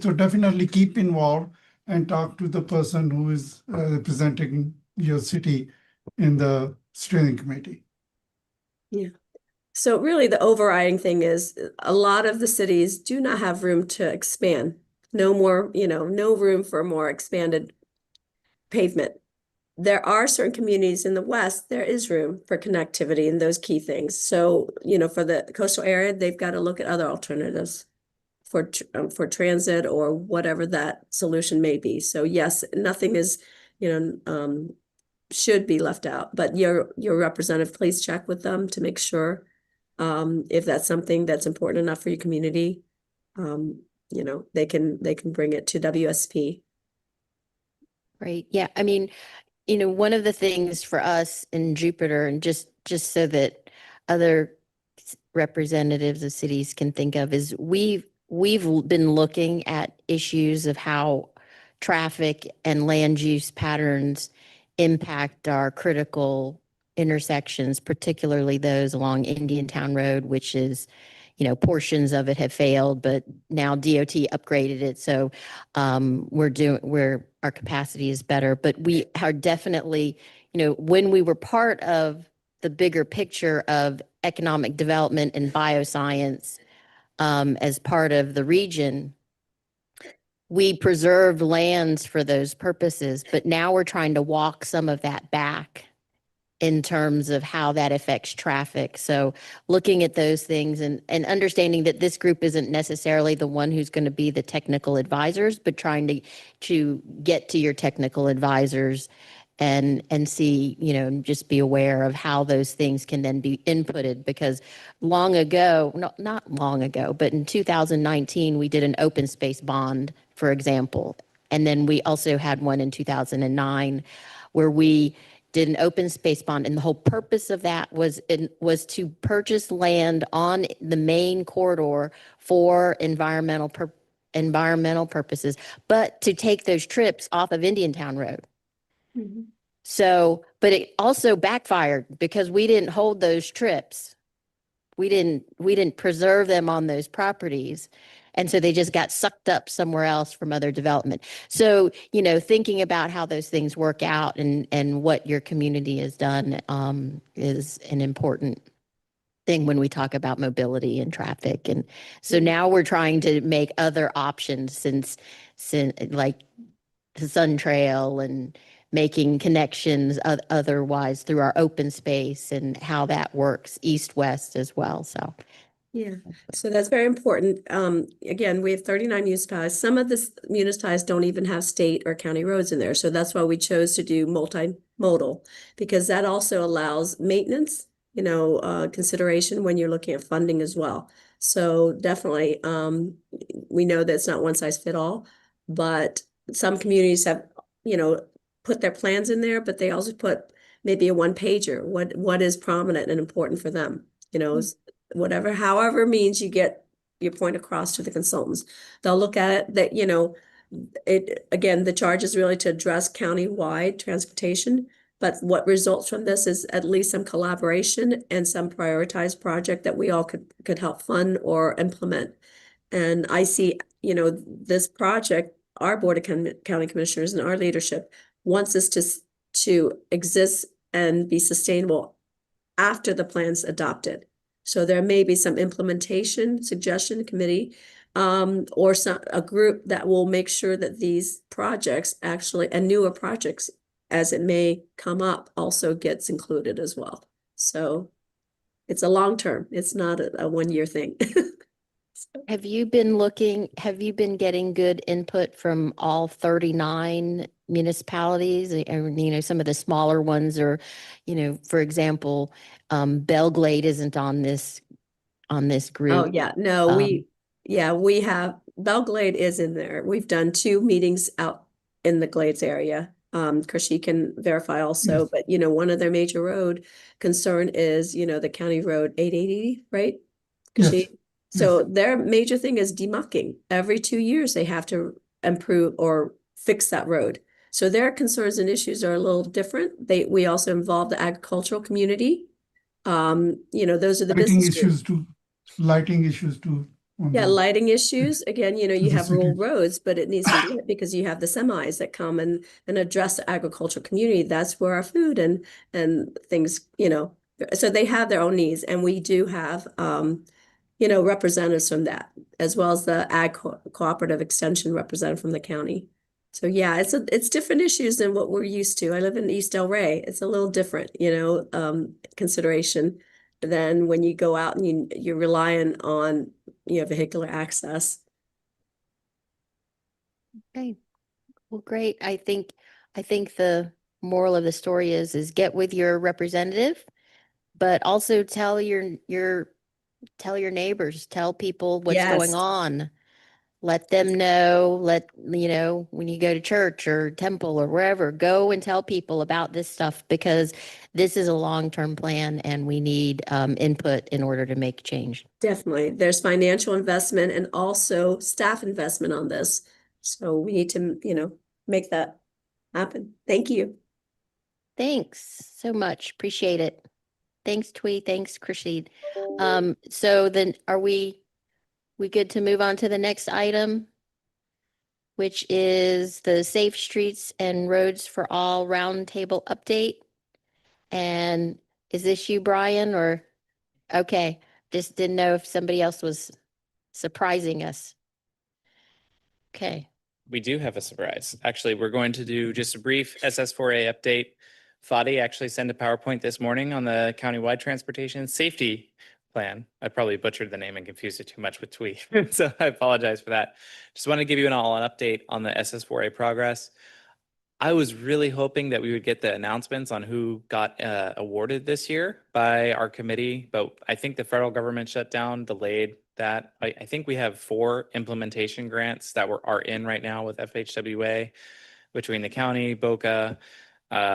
so definitely keep involved and talk to the person who is representing your city in the steering committee. Yeah. So really the overriding thing is a lot of the cities do not have room to expand. No more, no room for more expanded pavement. There are certain communities in the West, there is room for connectivity and those key things. So, for the coastal area, they've got to look at other alternatives for transit or whatever that solution may be. So yes, nothing is, should be left out, but your representative, please check with them to make sure if that's something that's important enough for your community, they can bring it to WSP. right. Yeah. I mean, one of the things for us in Jupiter, and just so that other representatives of cities can think of, is we've been looking at issues of how traffic and land use patterns impact our critical intersections, particularly those along Indiantown Road, which is, portions of it have failed, but now DOT upgraded it. So where our capacity is better, but we are definitely, when we were part of the bigger picture of economic development and bioscience as part of the region, we preserved lands for those purposes, but now we're trying to walk some of that back in terms of how that affects traffic. So looking at those things and understanding that this group isn't necessarily the one who's going to be the technical advisors, but trying to get to your technical advisors and see, just be aware of how those things can then be inputted. Because long ago, not long ago, but in 2019, we did an open space bond, for example. And then we also had one in 2009 where we did an open space bond. And the whole purpose of that was to purchase land on the main corridor for environmental purposes, but to take those trips off of Indiantown Road. Mm-hmm. So, but it also backfired because we didn't hold those trips. We didn't preserve them on those properties. And so they just got sucked up somewhere else from other development. So, thinking about how those things work out and what your community has done is an important thing when we talk about mobility and traffic. And so now we're trying to make other options since like the Sun Trail and making connections otherwise through our open space and how that works east-west as well. So yeah, so that's very important. Again, we have 39 municipalities. Some of the municipalities don't even have state or county roads in there. So that's why we chose to do multimodal, because that also allows maintenance, consideration when you're looking at funding as well. So definitely, we know that it's not one size fit all, but some communities have, put their plans in there, but they also put maybe a one pager, what is prominent and important for them, whatever, however means you get your point across to the consultants. They'll look at it that, again, the charge is really to address county-wide transportation, but what results from this is at least some collaboration and some prioritized project that we all could help fund or implement. And I see, this project, our Board of County Commissioners and our leadership wants us to exist and be sustainable after the plan's adopted. So there may be some implementation suggestion committee or a group that will make sure that these projects actually, and newer projects as it may come up, also gets included as well. So it's a long term. It's not a 1-year thing. Have you been getting good input from all 39 municipalities? Or, some of the smaller ones or, for example, Belglade isn't on this group. Oh, yeah, no, we have, Belglade is in there. We've done 2 meetings out in the Glades area. Because she can verify also, but one of their major road concern is, the county road 880, right? Yes. So their major thing is demucking. Every 2 years, they have to improve or fix that road. So their concerns and issues are a little different. We also involve the agricultural community. Those are the Lighting business groups. issues too. Lighting issues too. on Yeah, the- lighting issues. Again, you the have rural city. roads, but it needs to be lit because you have the semis that come and address the agricultural community. That's where our food and things, so they have their own needs. And we do have representatives from that, as well as the cooperative extension representative from the county. So yeah, it's different issues than what we're used to. I live in East El Rey. It's a little different, consideration than when you go out and you're relying on, vehicular access. Okay. Well, great. I think the moral of the story is get with your representative, but also tell your neighbors, tell people what's going Yes. on. Let them know, when you go to church or temple or wherever, go and tell people about this stuff because this is a long-term plan and we need input in order to make change. Definitely. There's financial investment and also staff investment on this. So we need to, make that happen. Thank you. Thanks so much. Appreciate it. Thanks, Twee. Thanks, Krishid. So then are we good to move on to the next item, which is the Safe Streets and Roads for All Roundtable update? And is this you, Brian, or? Okay, just didn't know if somebody else was surprising us. Okay. We do have a surprise. Actually, we're going to do just a brief SS4A update. Fadi actually sent a PowerPoint this morning on the countywide transportation safety plan. I probably butchered the name and confused it too much with Twee, so I apologize for that. Just want to give you an update on the SS4A progress. I was really hoping that we would get the announcements on who got awarded this year by our committee, but I think the federal government shutdown delayed that. I think we have 4 implementation grants that are in right now with FHWA between the county, Boca,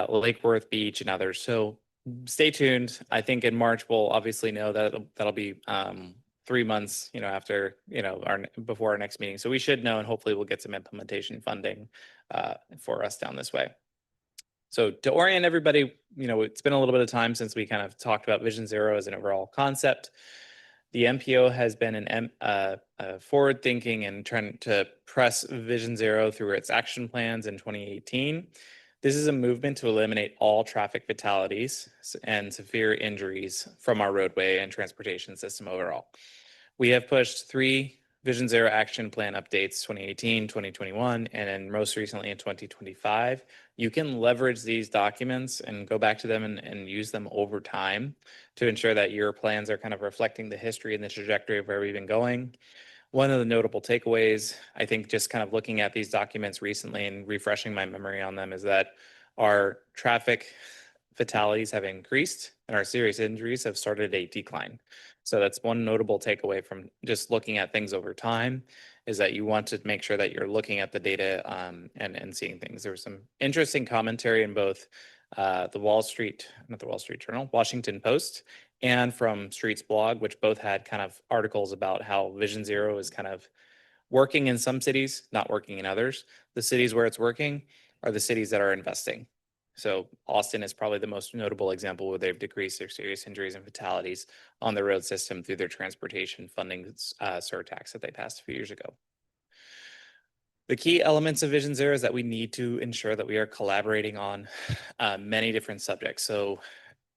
Lake Worth Beach, and others. So stay tuned. I think in March we'll obviously know that that'll be 3 months, after, before our next meeting. So we should know, and hopefully we'll get some implementation funding for us down this way. So to orient everybody, it's been a little bit of time since we kind of talked about Vision Zero as an overall concept. The MPO has been forward thinking and trying to press Vision Zero through its action plans in 2018. This is a movement to eliminate all traffic fatalities and severe injuries from our roadway and transportation system overall. We have pushed 3 Vision Zero action plan updates, 2018, 2021, and then most recently in 2025. You can leverage these documents and go back to them and use them over time to ensure that your plans are kind of reflecting the history and the trajectory of where we've been going. One of the notable takeaways, I think, just kind of looking at these documents recently and refreshing my memory on them, is that our traffic fatalities have increased and our serious injuries have started a decline. So that's one notable takeaway from just looking at things over time, is that you want to make sure that you're looking at the data and seeing things. There was some interesting commentary in both the Washington Post, and from Streets blog, which both had kind of articles about how Vision Zero is kind of working in some cities, not working in others. The cities where it's working are the cities that are investing. So Austin is probably the most notable example where they've decreased their serious injuries and fatalities on the road system through their transportation funding surtax that they passed a few years ago. The key elements of Vision Zero is that we need to ensure that we are collaborating on many different subjects. So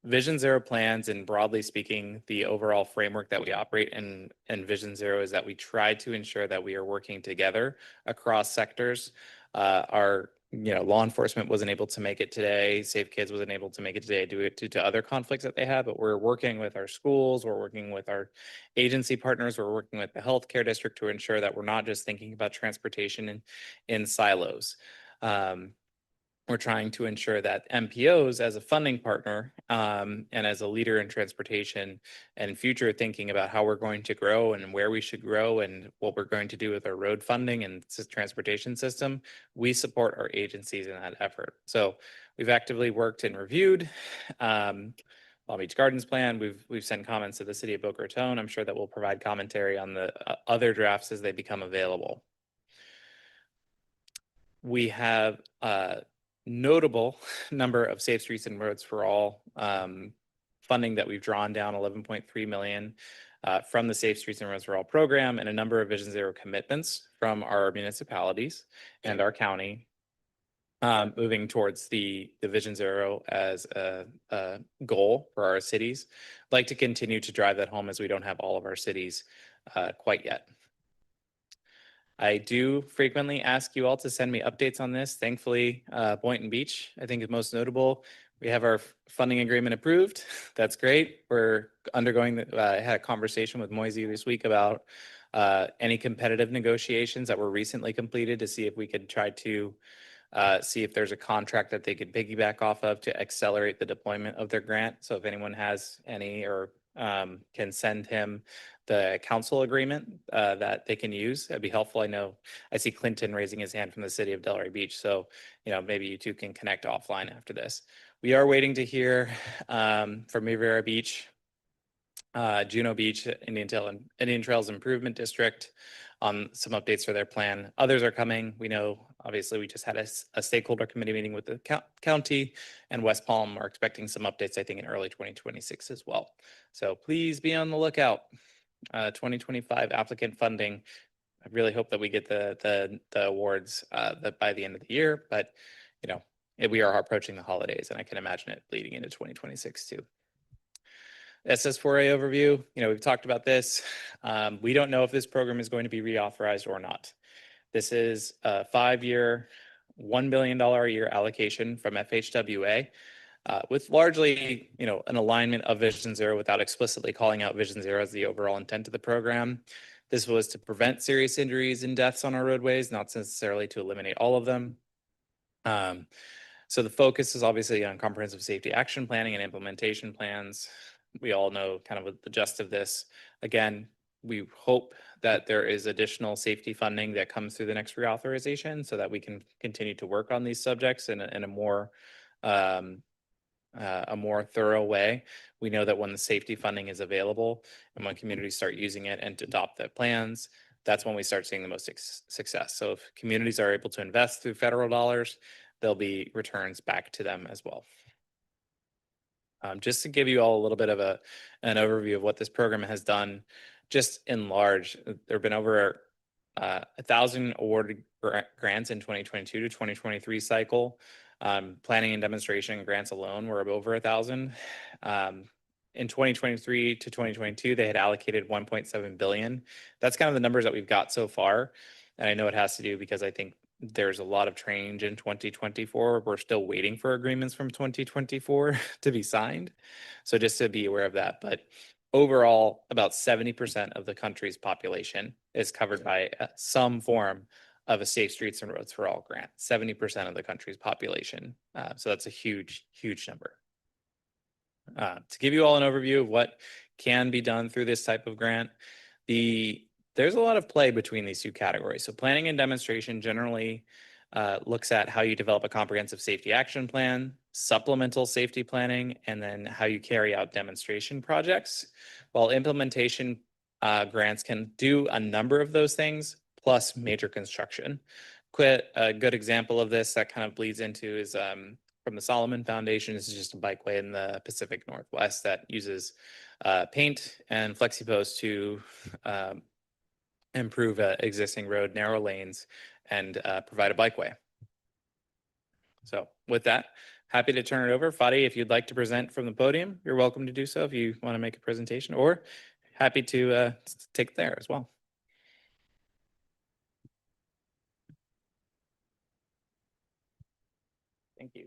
Vision Zero plans, and broadly speaking, the overall framework that we operate in Vision Zero is that we try to ensure that we are working together across sectors. Our law enforcement wasn't able to make it today. Safe Kids wasn't able to make it today due to other conflicts that they have, but we're working with our schools, we're working with our agency partners, we're working with the healthcare district to ensure that we're not just thinking about transportation in silos. We're trying to ensure that MPOs as a funding partner and as a leader in transportation and future thinking about how we're going to grow and where we should grow and what we're going to do with our road funding and transportation system, we support our agencies in that effort. So we've actively worked and reviewed Palm Beach Gardens plan. We've sent comments to the city of Boca Raton. I'm sure that we'll provide commentary on the other drafts as they become available. We have notable number of Safe Streets and Roads for All funding that we've drawn down, 11.3 million from the Safe Streets and Roads for All program, and a number of Vision Zero commitments from our municipalities and our county, moving towards the Vision Zero as a goal for our cities. I'd like to continue to drive that home as we don't have all of our cities quite yet. I do frequently ask you all to send me updates on this. Thankfully, Boynton Beach, I think is most notable. We have our funding agreement approved. That's great. We're undergoing, I had a conversation with Moisey this week about any competitive negotiations that were recently completed to see if we could try to see if there's a contract that they could piggyback off of to accelerate the deployment of their grant. So if anyone has any or can send him the council agreement that they can use, that'd be helpful. I know I see Clinton raising his hand from the city of Delray Beach. So, maybe you two can connect offline after this. We are waiting to hear from Rivera Beach, Juno Beach, Indian Trails Improvement District on some updates for their plan. Others are coming. We know, obviously, we just had a stakeholder committee meeting with the county, and West Palm are expecting some updates, I think, in early 2026 as well. So please be on the lookout. 2025 applicant funding. I really hope that we get the awards by the end of the year, but we are approaching the holidays, and I can imagine it bleeding into 2026 too. SS4A overview, we've talked about this. We don't know if this program is going to be reauthorized or not. This is a 5-year, $1 billion a year allocation from FHWA. With largely, an alignment of Vision Zero without explicitly calling out Vision Zero as the overall intent of the program. This was to prevent serious injuries and deaths on our roadways, not necessarily to eliminate all of them. So the focus is obviously on comprehensive safety action planning and implementation plans. We all know kind of the gist of this. Again, we hope that there is additional safety funding that comes through the next reauthorization so that we can continue to work on these subjects in a more thorough way. We know that when the safety funding is available and when communities start using it and to adopt the plans, that's when we start seeing the most success. So if communities are able to invest through federal dollars, there'll be returns back to them as well. Just to give you all a little bit of an overview of what this program has done, just in large, there have been over 1,000 awarded grants in 2022 to 2023 cycle. Planning and demonstration grants alone were over 1,000. In 2023 to 2022, they had allocated 1.7 billion. That's kind of the numbers that we've got so far. And I know it has to do because I think there's a lot of change in 2024. We're still waiting for agreements from 2024 to be signed. So just to be aware of that. But overall, about 70% of the country's population is covered by some form of a Safe Streets and Roads for All grant, 70% of the country's population. So that's a huge, huge number. To give you all an overview of what can be done through this type of grant, there's a lot of play between these two categories. So planning and demonstration generally looks at how you develop a comprehensive safety action plan, supplemental safety planning, and then how you carry out demonstration projects. While implementation grants can do a number of those things, plus major construction. A good example of this that kind of bleeds into is from the Solomon Foundation. This is just a bikeway in the Pacific Northwest that uses paint and FlexiPost to improve existing road, narrow lanes, and provide a bikeway. So with that, happy to turn it over. Fadi, if you'd like to present from the podium, you're welcome to do so if you want to make a presentation, or happy to take it there as well. Thank you.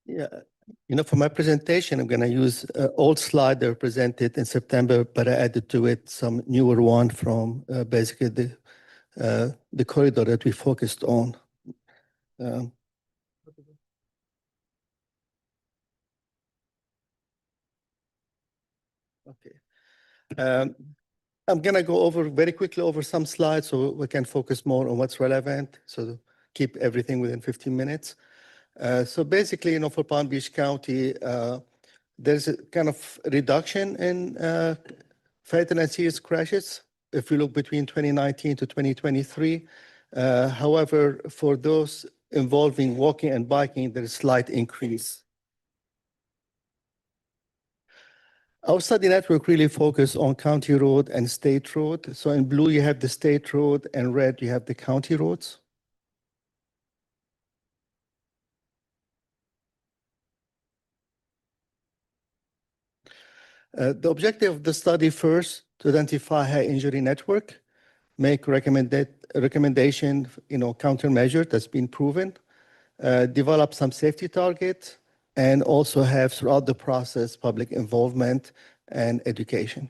Yeah, for my presentation, I'm going to use an old slide that was presented in September, but I added to it some newer one from basically the corridor that we focused on. Okay. I'm going to go very quickly over some slides so we can focus more on what's relevant. So keep everything within 15 minutes. So basically, for Palm Beach County, there's a kind of reduction in fatal and serious crashes if we look between 2019 to 2023. However, for those involving walking and biking, there's a slight increase. Our study network really focused on county road and state road. So in blue, you have the state road, and red, you have the county roads. The objective of the study first, to identify high injury network, make recommendation, countermeasure that's been proven, develop some safety target, and also have throughout the process public involvement and education.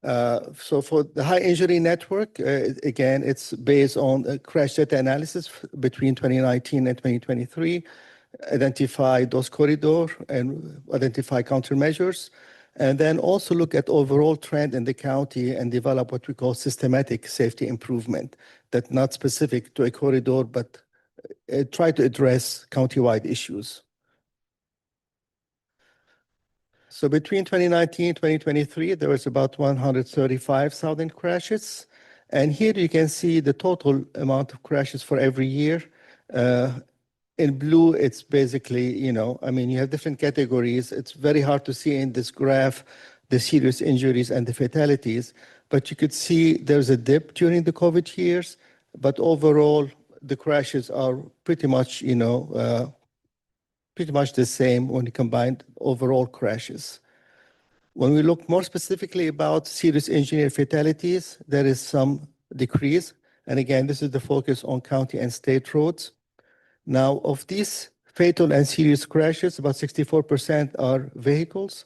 So for the high injury network, again, it's based on a crash data analysis between 2019 and 2023, identify those corridors and identify countermeasures, and then also look at overall trend in the county and develop what we call systematic safety improvement, that's not specific to a corridor, but try to address countywide issues. So between 2019 and 2023, there was about 135,000 crashes. And here you can see the total amount of crashes for every year. In blue, it's basically, you have different categories. It's very hard to see in this graph the serious injuries and the fatalities, but you could see there's a dip during the COVID years, but overall, the crashes are pretty much, pretty much the same when you combine overall crashes. When we look more specifically about serious injury fatalities, there is some decrease. And again, this is the focus on county and state roads. Now, of these fatal and serious crashes, about 64% are vehicles,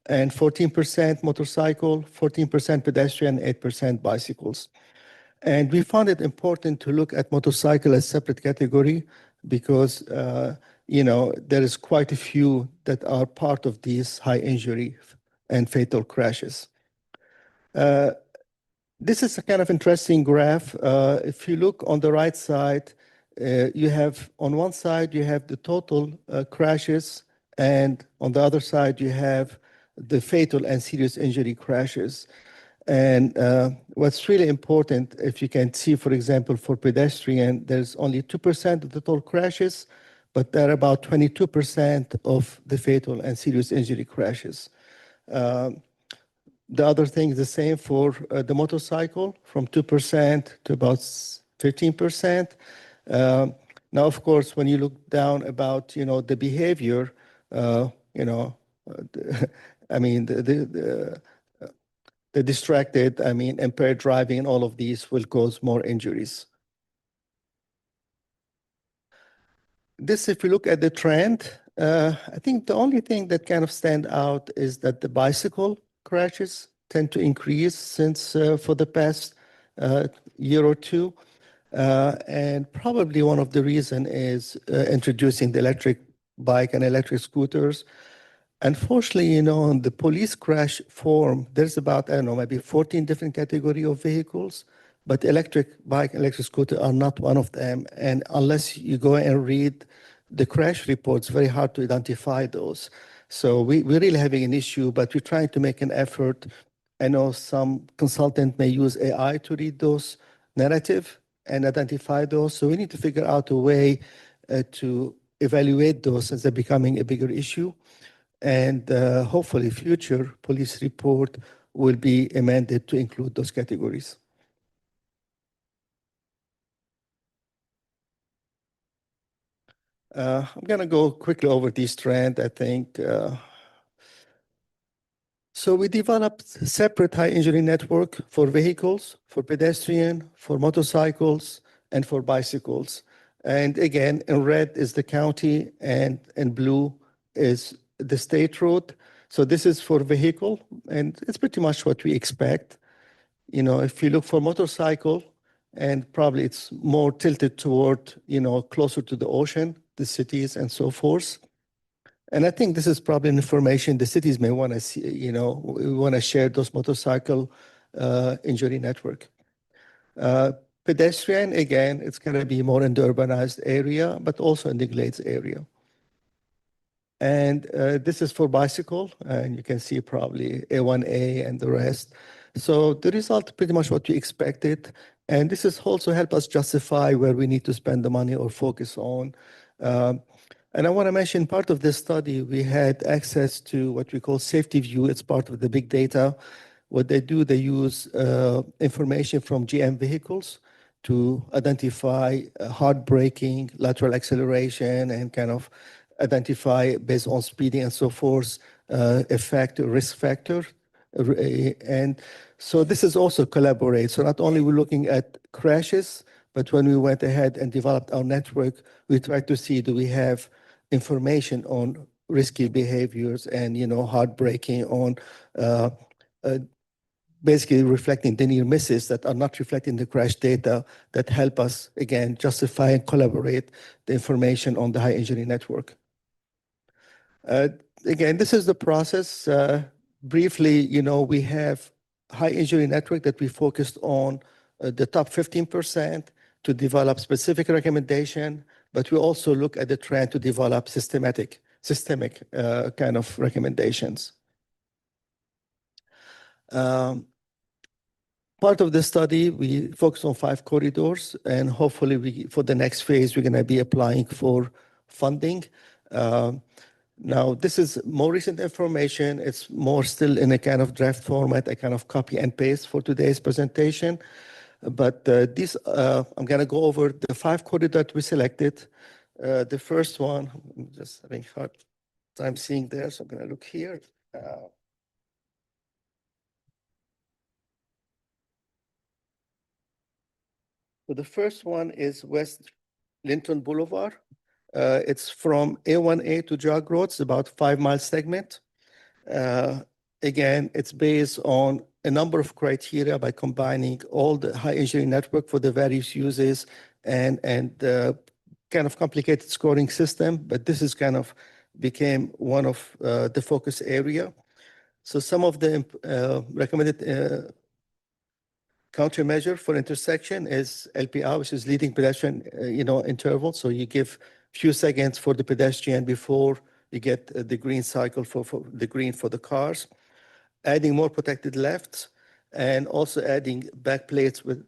and 14% motorcycle, 14% pedestrian, 8% bicycles. And we found it important to look at motorcycle as separate category because, there is quite a few that are part of these high injury and fatal crashes. This is a kind of interesting graph. If you look on the right side, you have on one side, you have the total crashes, and on the other side, you have the fatal and serious injury crashes. And what's really important, if you can see, for example, for pedestrian, there's only 2% of the total crashes, but there are about 22% of the fatal and serious injury crashes. The other thing is the same for the motorcycle, from 2% to about 15%. Now, of course, when you look down about, the behavior, the distracted, impaired driving, and all of these will cause more injuries. This, if you look at the trend, I think the only thing that kind of stand out is that the bicycle crashes tend to increase since for the past year or two. And probably one of the reason is introducing the electric bike and electric scooters. Unfortunately, in the police crash form, there's about, maybe 14 different category of vehicles, but electric bike and electric scooter are not one of them. And unless you go and read the crash reports, very hard to identify those. So we're really having an issue, but we're trying to make an effort. I know some consultant may use AI to read those narrative and identify those. So we need to figure out a way to evaluate those as they're becoming a bigger issue. And hopefully future police report will be amended to include those categories. I'm going to go quickly over these trends, I think. So we developed separate high injury network for vehicles, for pedestrian, for motorcycles, and for bicycles. And again, in red is the county and in blue is the state road. So this is for vehicle, and it's pretty much what we expect. You know, if you look for motorcycle, and probably it's more tilted toward, you know, closer to the ocean, the cities and so forth. And I think this is probably information the cities may want to see, you know, we want to share those motorcycle injury network. Pedestrian, again, it's going to be more in the urbanized area, but also in the glades area. And this is for bicycle, and you can see probably A1A and the rest. So the result pretty much what we expected. And this is also help us justify where we need to spend the money or focus on. And I want to mention part of this study, we had access to what we call Safety View. It's part of the big data. What they do, they use information from GM vehicles to identify hard braking, lateral acceleration, and kind of identify based on speeding and so forth, effect, risk factor. And so this is also collaborate. So not only we're looking at crashes, but when we went ahead and developed our network, we tried to see, do we have information on risky behaviors and, you know, hard braking on basically reflecting the near misses that are not reflecting the crash data that help us, again, justify and collaborate the information on the high injury network. Again, this is the process. Briefly, you know, we have high injury network that we focused on the top 15% to develop specific recommendation, but we also look at the trend to develop systemic kind of recommendations. Part of the study, we focus on 5 corridors, and hopefully for the next phase, we're going to be applying for funding. Now, this is more recent information. It's more still in a kind of draft format, a kind of copy and paste for today's presentation. But I'm going to go over the 5 corridors that we selected. The first one, I'm just having hard time seeing there, so I'm going to look here. So the first one is West Linton Boulevard. It's from A1A to Jog Road. It's about 5-mile segment. Again, it's based on a number of criteria by combining all the high injury network for the various uses and kind of complicated scoring system, but this is kind of became one of the focus area. So some of the recommended countermeasure for intersection is LPI, which is leading pedestrian, interval. So you give few seconds for the pedestrian before you get the green cycle for the green for the cars. Adding more protected lefts, and also adding back plates with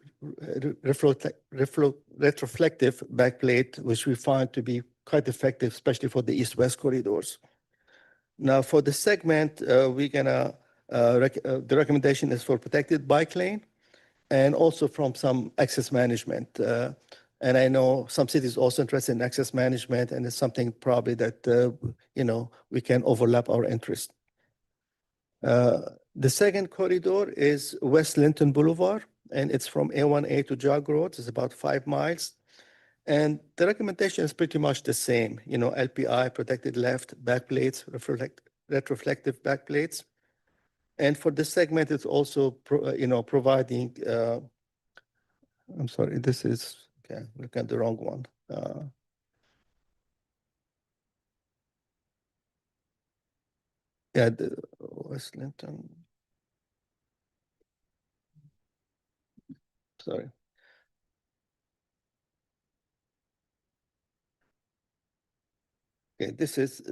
retroflective back plate, which we find to be quite effective, especially for the east-west corridors. Now, for the segment, we're gonna the recommendation is for protected bike lane, and also from some access management. And I know some cities also interested in access management, and it's something probably that we can overlap our interest. The second corridor is West Linton Boulevard, and it's from A1A to Jog Road. It's about 5 miles. And the recommendation is pretty much the same, LPI, protected left, backplates, retroflective backplates. And for this segment, it's also, providing, I'm sorry, this is, okay, look at the wrong one. Yeah, the West Linton. Sorry. Okay, this is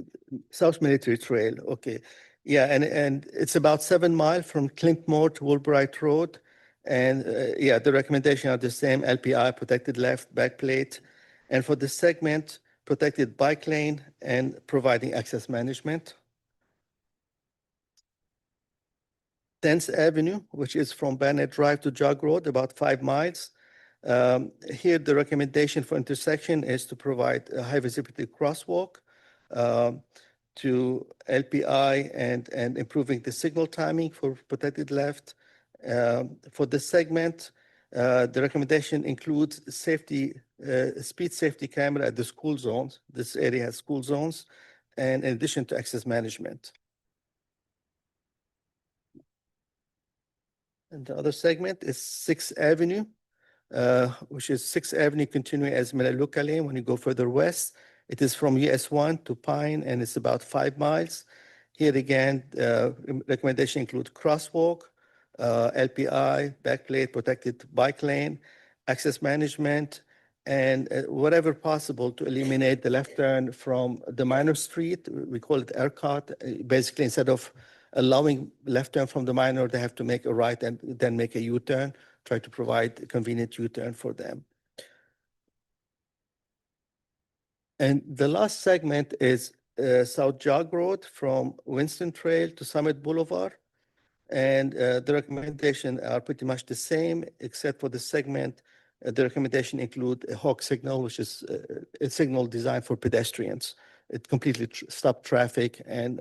South Military Trail. Okay, yeah, and it's about 7 miles from Clintmore to Woolbright Road, And yeah, the recommendation are the same: LPI, protected left backplate, and for the segment, protected bike lane and providing access management. 10th Avenue, which is from Bennett Drive to Jog Road, about 5 miles. Here, the recommendation for intersection is to provide a high visibility crosswalk to LPI and improving the signal timing for protected left. For the segment, the recommendation includes speed safety camera at the school zones. This area has school zones, and in addition to access management. And the other segment is 6th Avenue, which is 6th Avenue continuing as Melaleuca Lane. When you go further west, it is from US 1 to Pine, and it's about 5 miles. Here again, recommendation include crosswalk, LPI, backplate, protected bike lane, access management, and whatever possible to eliminate the left turn from the minor street. We call it ERCOT. Basically, instead of allowing left turn from the minor, they have to make a right and then make a U-turn, try to provide a convenient U-turn for them. And the last segment is South Jog Road from Winston Trail to Summit Boulevard. And the recommendations are pretty much the same, except for the segment. The recommendation include a hawk signal, which is a signal designed for pedestrians. It completely stops traffic and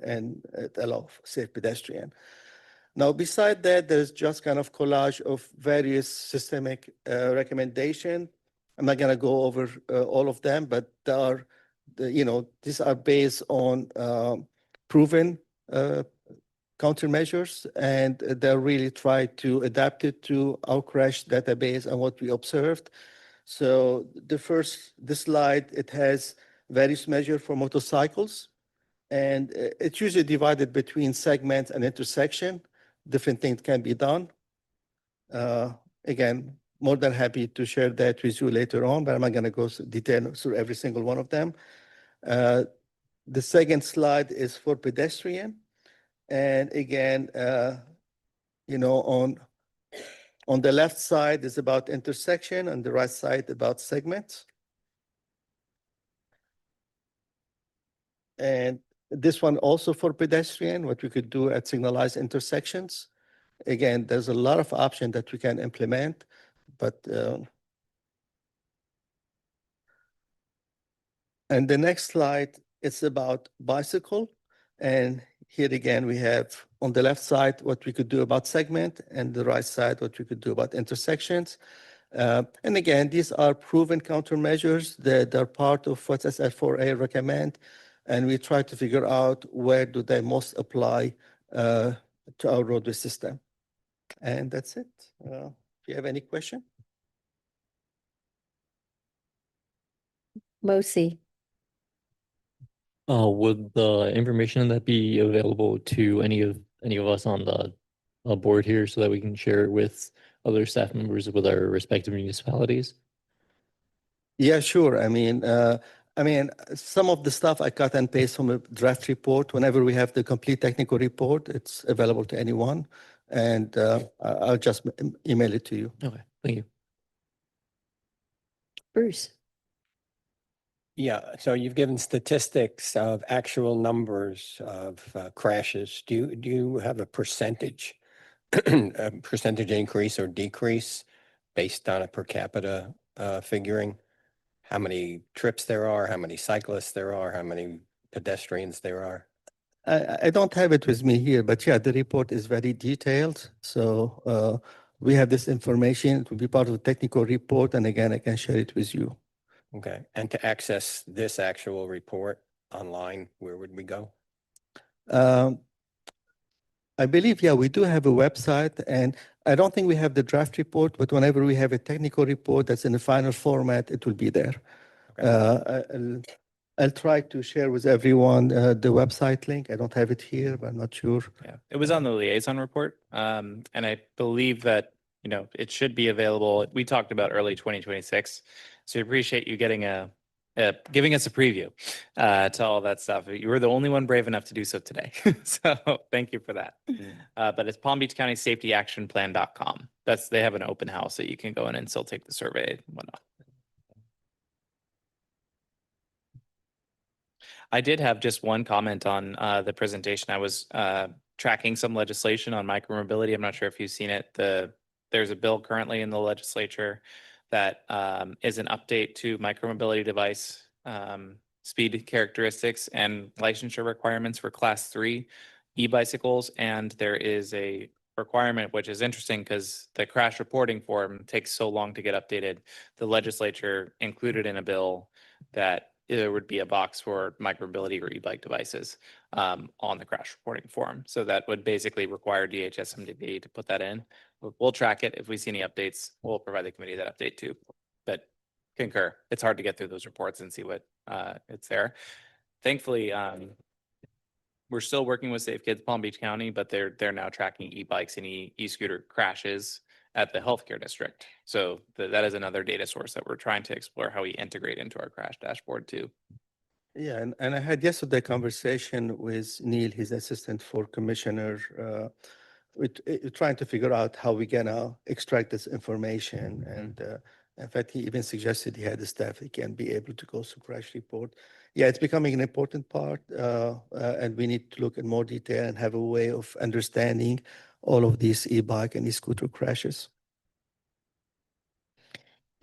it allows safe pedestrian. Now, beside that, there's just kind of collage of various systemic recommendations. I'm not going to go over all of them, but there are, these are based on proven countermeasures, and they really try to adapt it to our crash database and what we observed. So this slide, it has various measures for motorcycles, and it's usually divided between segments and intersection. Different things can be done. Again, more than happy to share that with you later on, but I'm not going to go detail through every single one of them. The second slide is for pedestrian. And again, on the left side is about intersection, and the right side about segments. And this one also for pedestrian, what we could do at signalized intersections. Again, there's a lot of options that we can implement, but and the next slide, it's about bicycle. And here again, we have on the left side what we could do about segment, and the right side what we could do about intersections. And again, these are proven countermeasures that are part of what SL4A recommend, and we try to figure out where do they most apply to our roadway system. And that's it. If you have any question? Mosi. Would the information on that be available to any of us on the board here so that we can share it with other staff members with our respective municipalities? Yeah, sure. I mean, some of the stuff I cut and paste from a draft report. Whenever we have the complete technical report, it's available to anyone, and I'll just email it to you. Okay, thank you. Bruce. Yeah, so you've given statistics of actual numbers of crashes. Do you have a percentage increase or decrease based on a per capita figuring? How many trips there are, how many cyclists there are, how many pedestrians there are? I don't have it with me here, but yeah, the report is very detailed. So we have this information. It will be part of the technical report, and again, I can share it with you. Okay, and to access this actual report online, where would we go? I believe, yeah, we do have a website, and I don't think we have the draft report, but whenever we have a technical report that's in the final format, it will be there. Okay. I'll try to share with everyone the website link. I don't have it here, but I'm not sure. Yeah, it was on the liaison report. And I believe that, it should be available. We talked about early 2026. So I appreciate you getting a giving us a preview to all that stuff. You were the only one brave enough to do so today. So thank you for that. But it's Palm Beach County Safety Action Plan.com. They have an open house that you can go in and still take the survey and whatnot. I did have just one comment on the presentation. I was tracking some legislation on micromobility. I'm not sure if you've seen it. There's a bill currently in the legislature that is an update to micromobility device speed characteristics and licensure requirements for Class 3 e-bicycles. And there is a requirement, which is interesting because the crash reporting form takes so long to get updated. The legislature included in a bill that there would be a box for micromobility or e-bike devices on the crash reporting form. So that would basically require DHS-MDB to put that in. We'll track it. If we see any updates, we'll provide the committee that update too. But concur, it's hard to get through those reports and see what it's there. Thankfully, we're still working with Safe Kids Palm Beach County, but they're now tracking e-bikes and e-scooter crashes at the healthcare district. So that is another data source that we're trying to explore how we integrate into our crash dashboard too. Yeah, and I had yesterday conversation with Neil, his assistant for commissioner, trying to figure out how we're gonna extract this information. And in fact, he even suggested he had the staff, he can be able to go through crash report. Yeah, it's becoming an important part, and we need to look in more detail and have a way of understanding all of these e-bike and e-scooter crashes.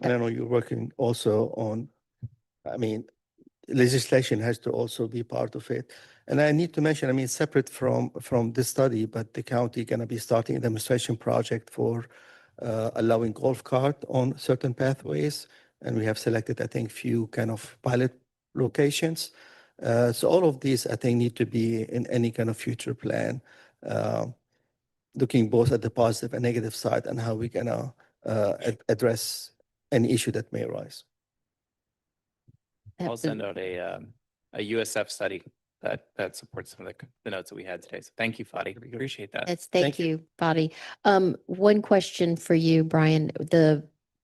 And I know you're working also on, I mean, legislation has to also be part of it. And I need to mention, I mean, separate from this study, but the county gonna be starting a demonstration project for allowing golf cart on certain pathways. And we have selected, I think, few kind of pilot locations. So all of these, I think, need to be in any kind of future plan, looking both at the positive and negative side and how we gonna address any issue that may arise. I'll send out a USF study that supports some of the notes that we had today. So thank you, Fadi. Appreciate that. Thank you, Fadi. One question for you, Brian.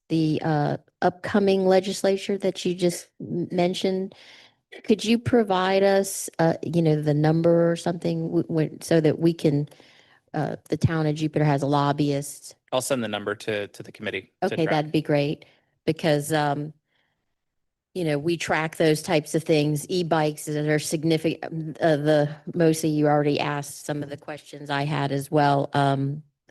The upcoming legislature that you just mentioned, could you provide us, the number or something so that we can, the town of Jupiter has a lobbyist? I'll send the number to the committee. to Okay, track. that'd be great because, we track those types of things. E-bikes that are significant, mostly you already asked some of the questions I had as well.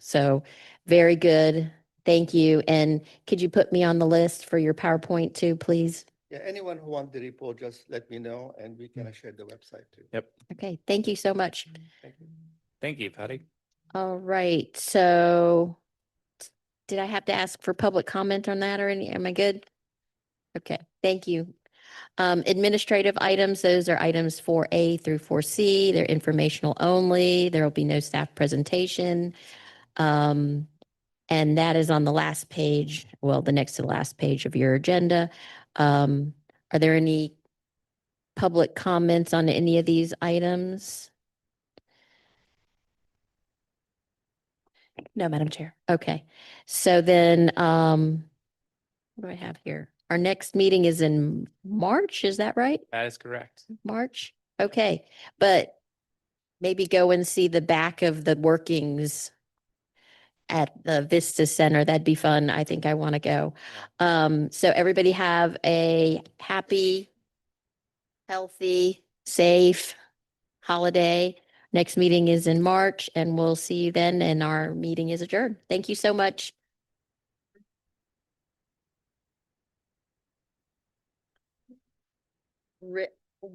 So very good. Thank you. And could you put me on the list for your PowerPoint too, please? Yeah, anyone who wants the report, just let me know and we can share the website too. Yep. Okay, thank you so much. Thank you, Patty. All right, so did I have to ask for public comment on that or am I good? Okay, thank you. Administrative items, those are items 4A through 4C. They're informational only. There will be no staff presentation. And that is on the last page, well, the next to the last page of your agenda. Are there any public comments on any of these items? No, Madam Chair. Okay, so then, what do I have here? Our next meeting is in March, is that right? That is correct. March? Okay, but maybe go and see the back of the workings at the Vista Center. That'd be fun. I think I want to go. So everybody have a happy, healthy, safe holiday. Next meeting is in March and we'll see you then and our meeting is adjourned. Thank you so much.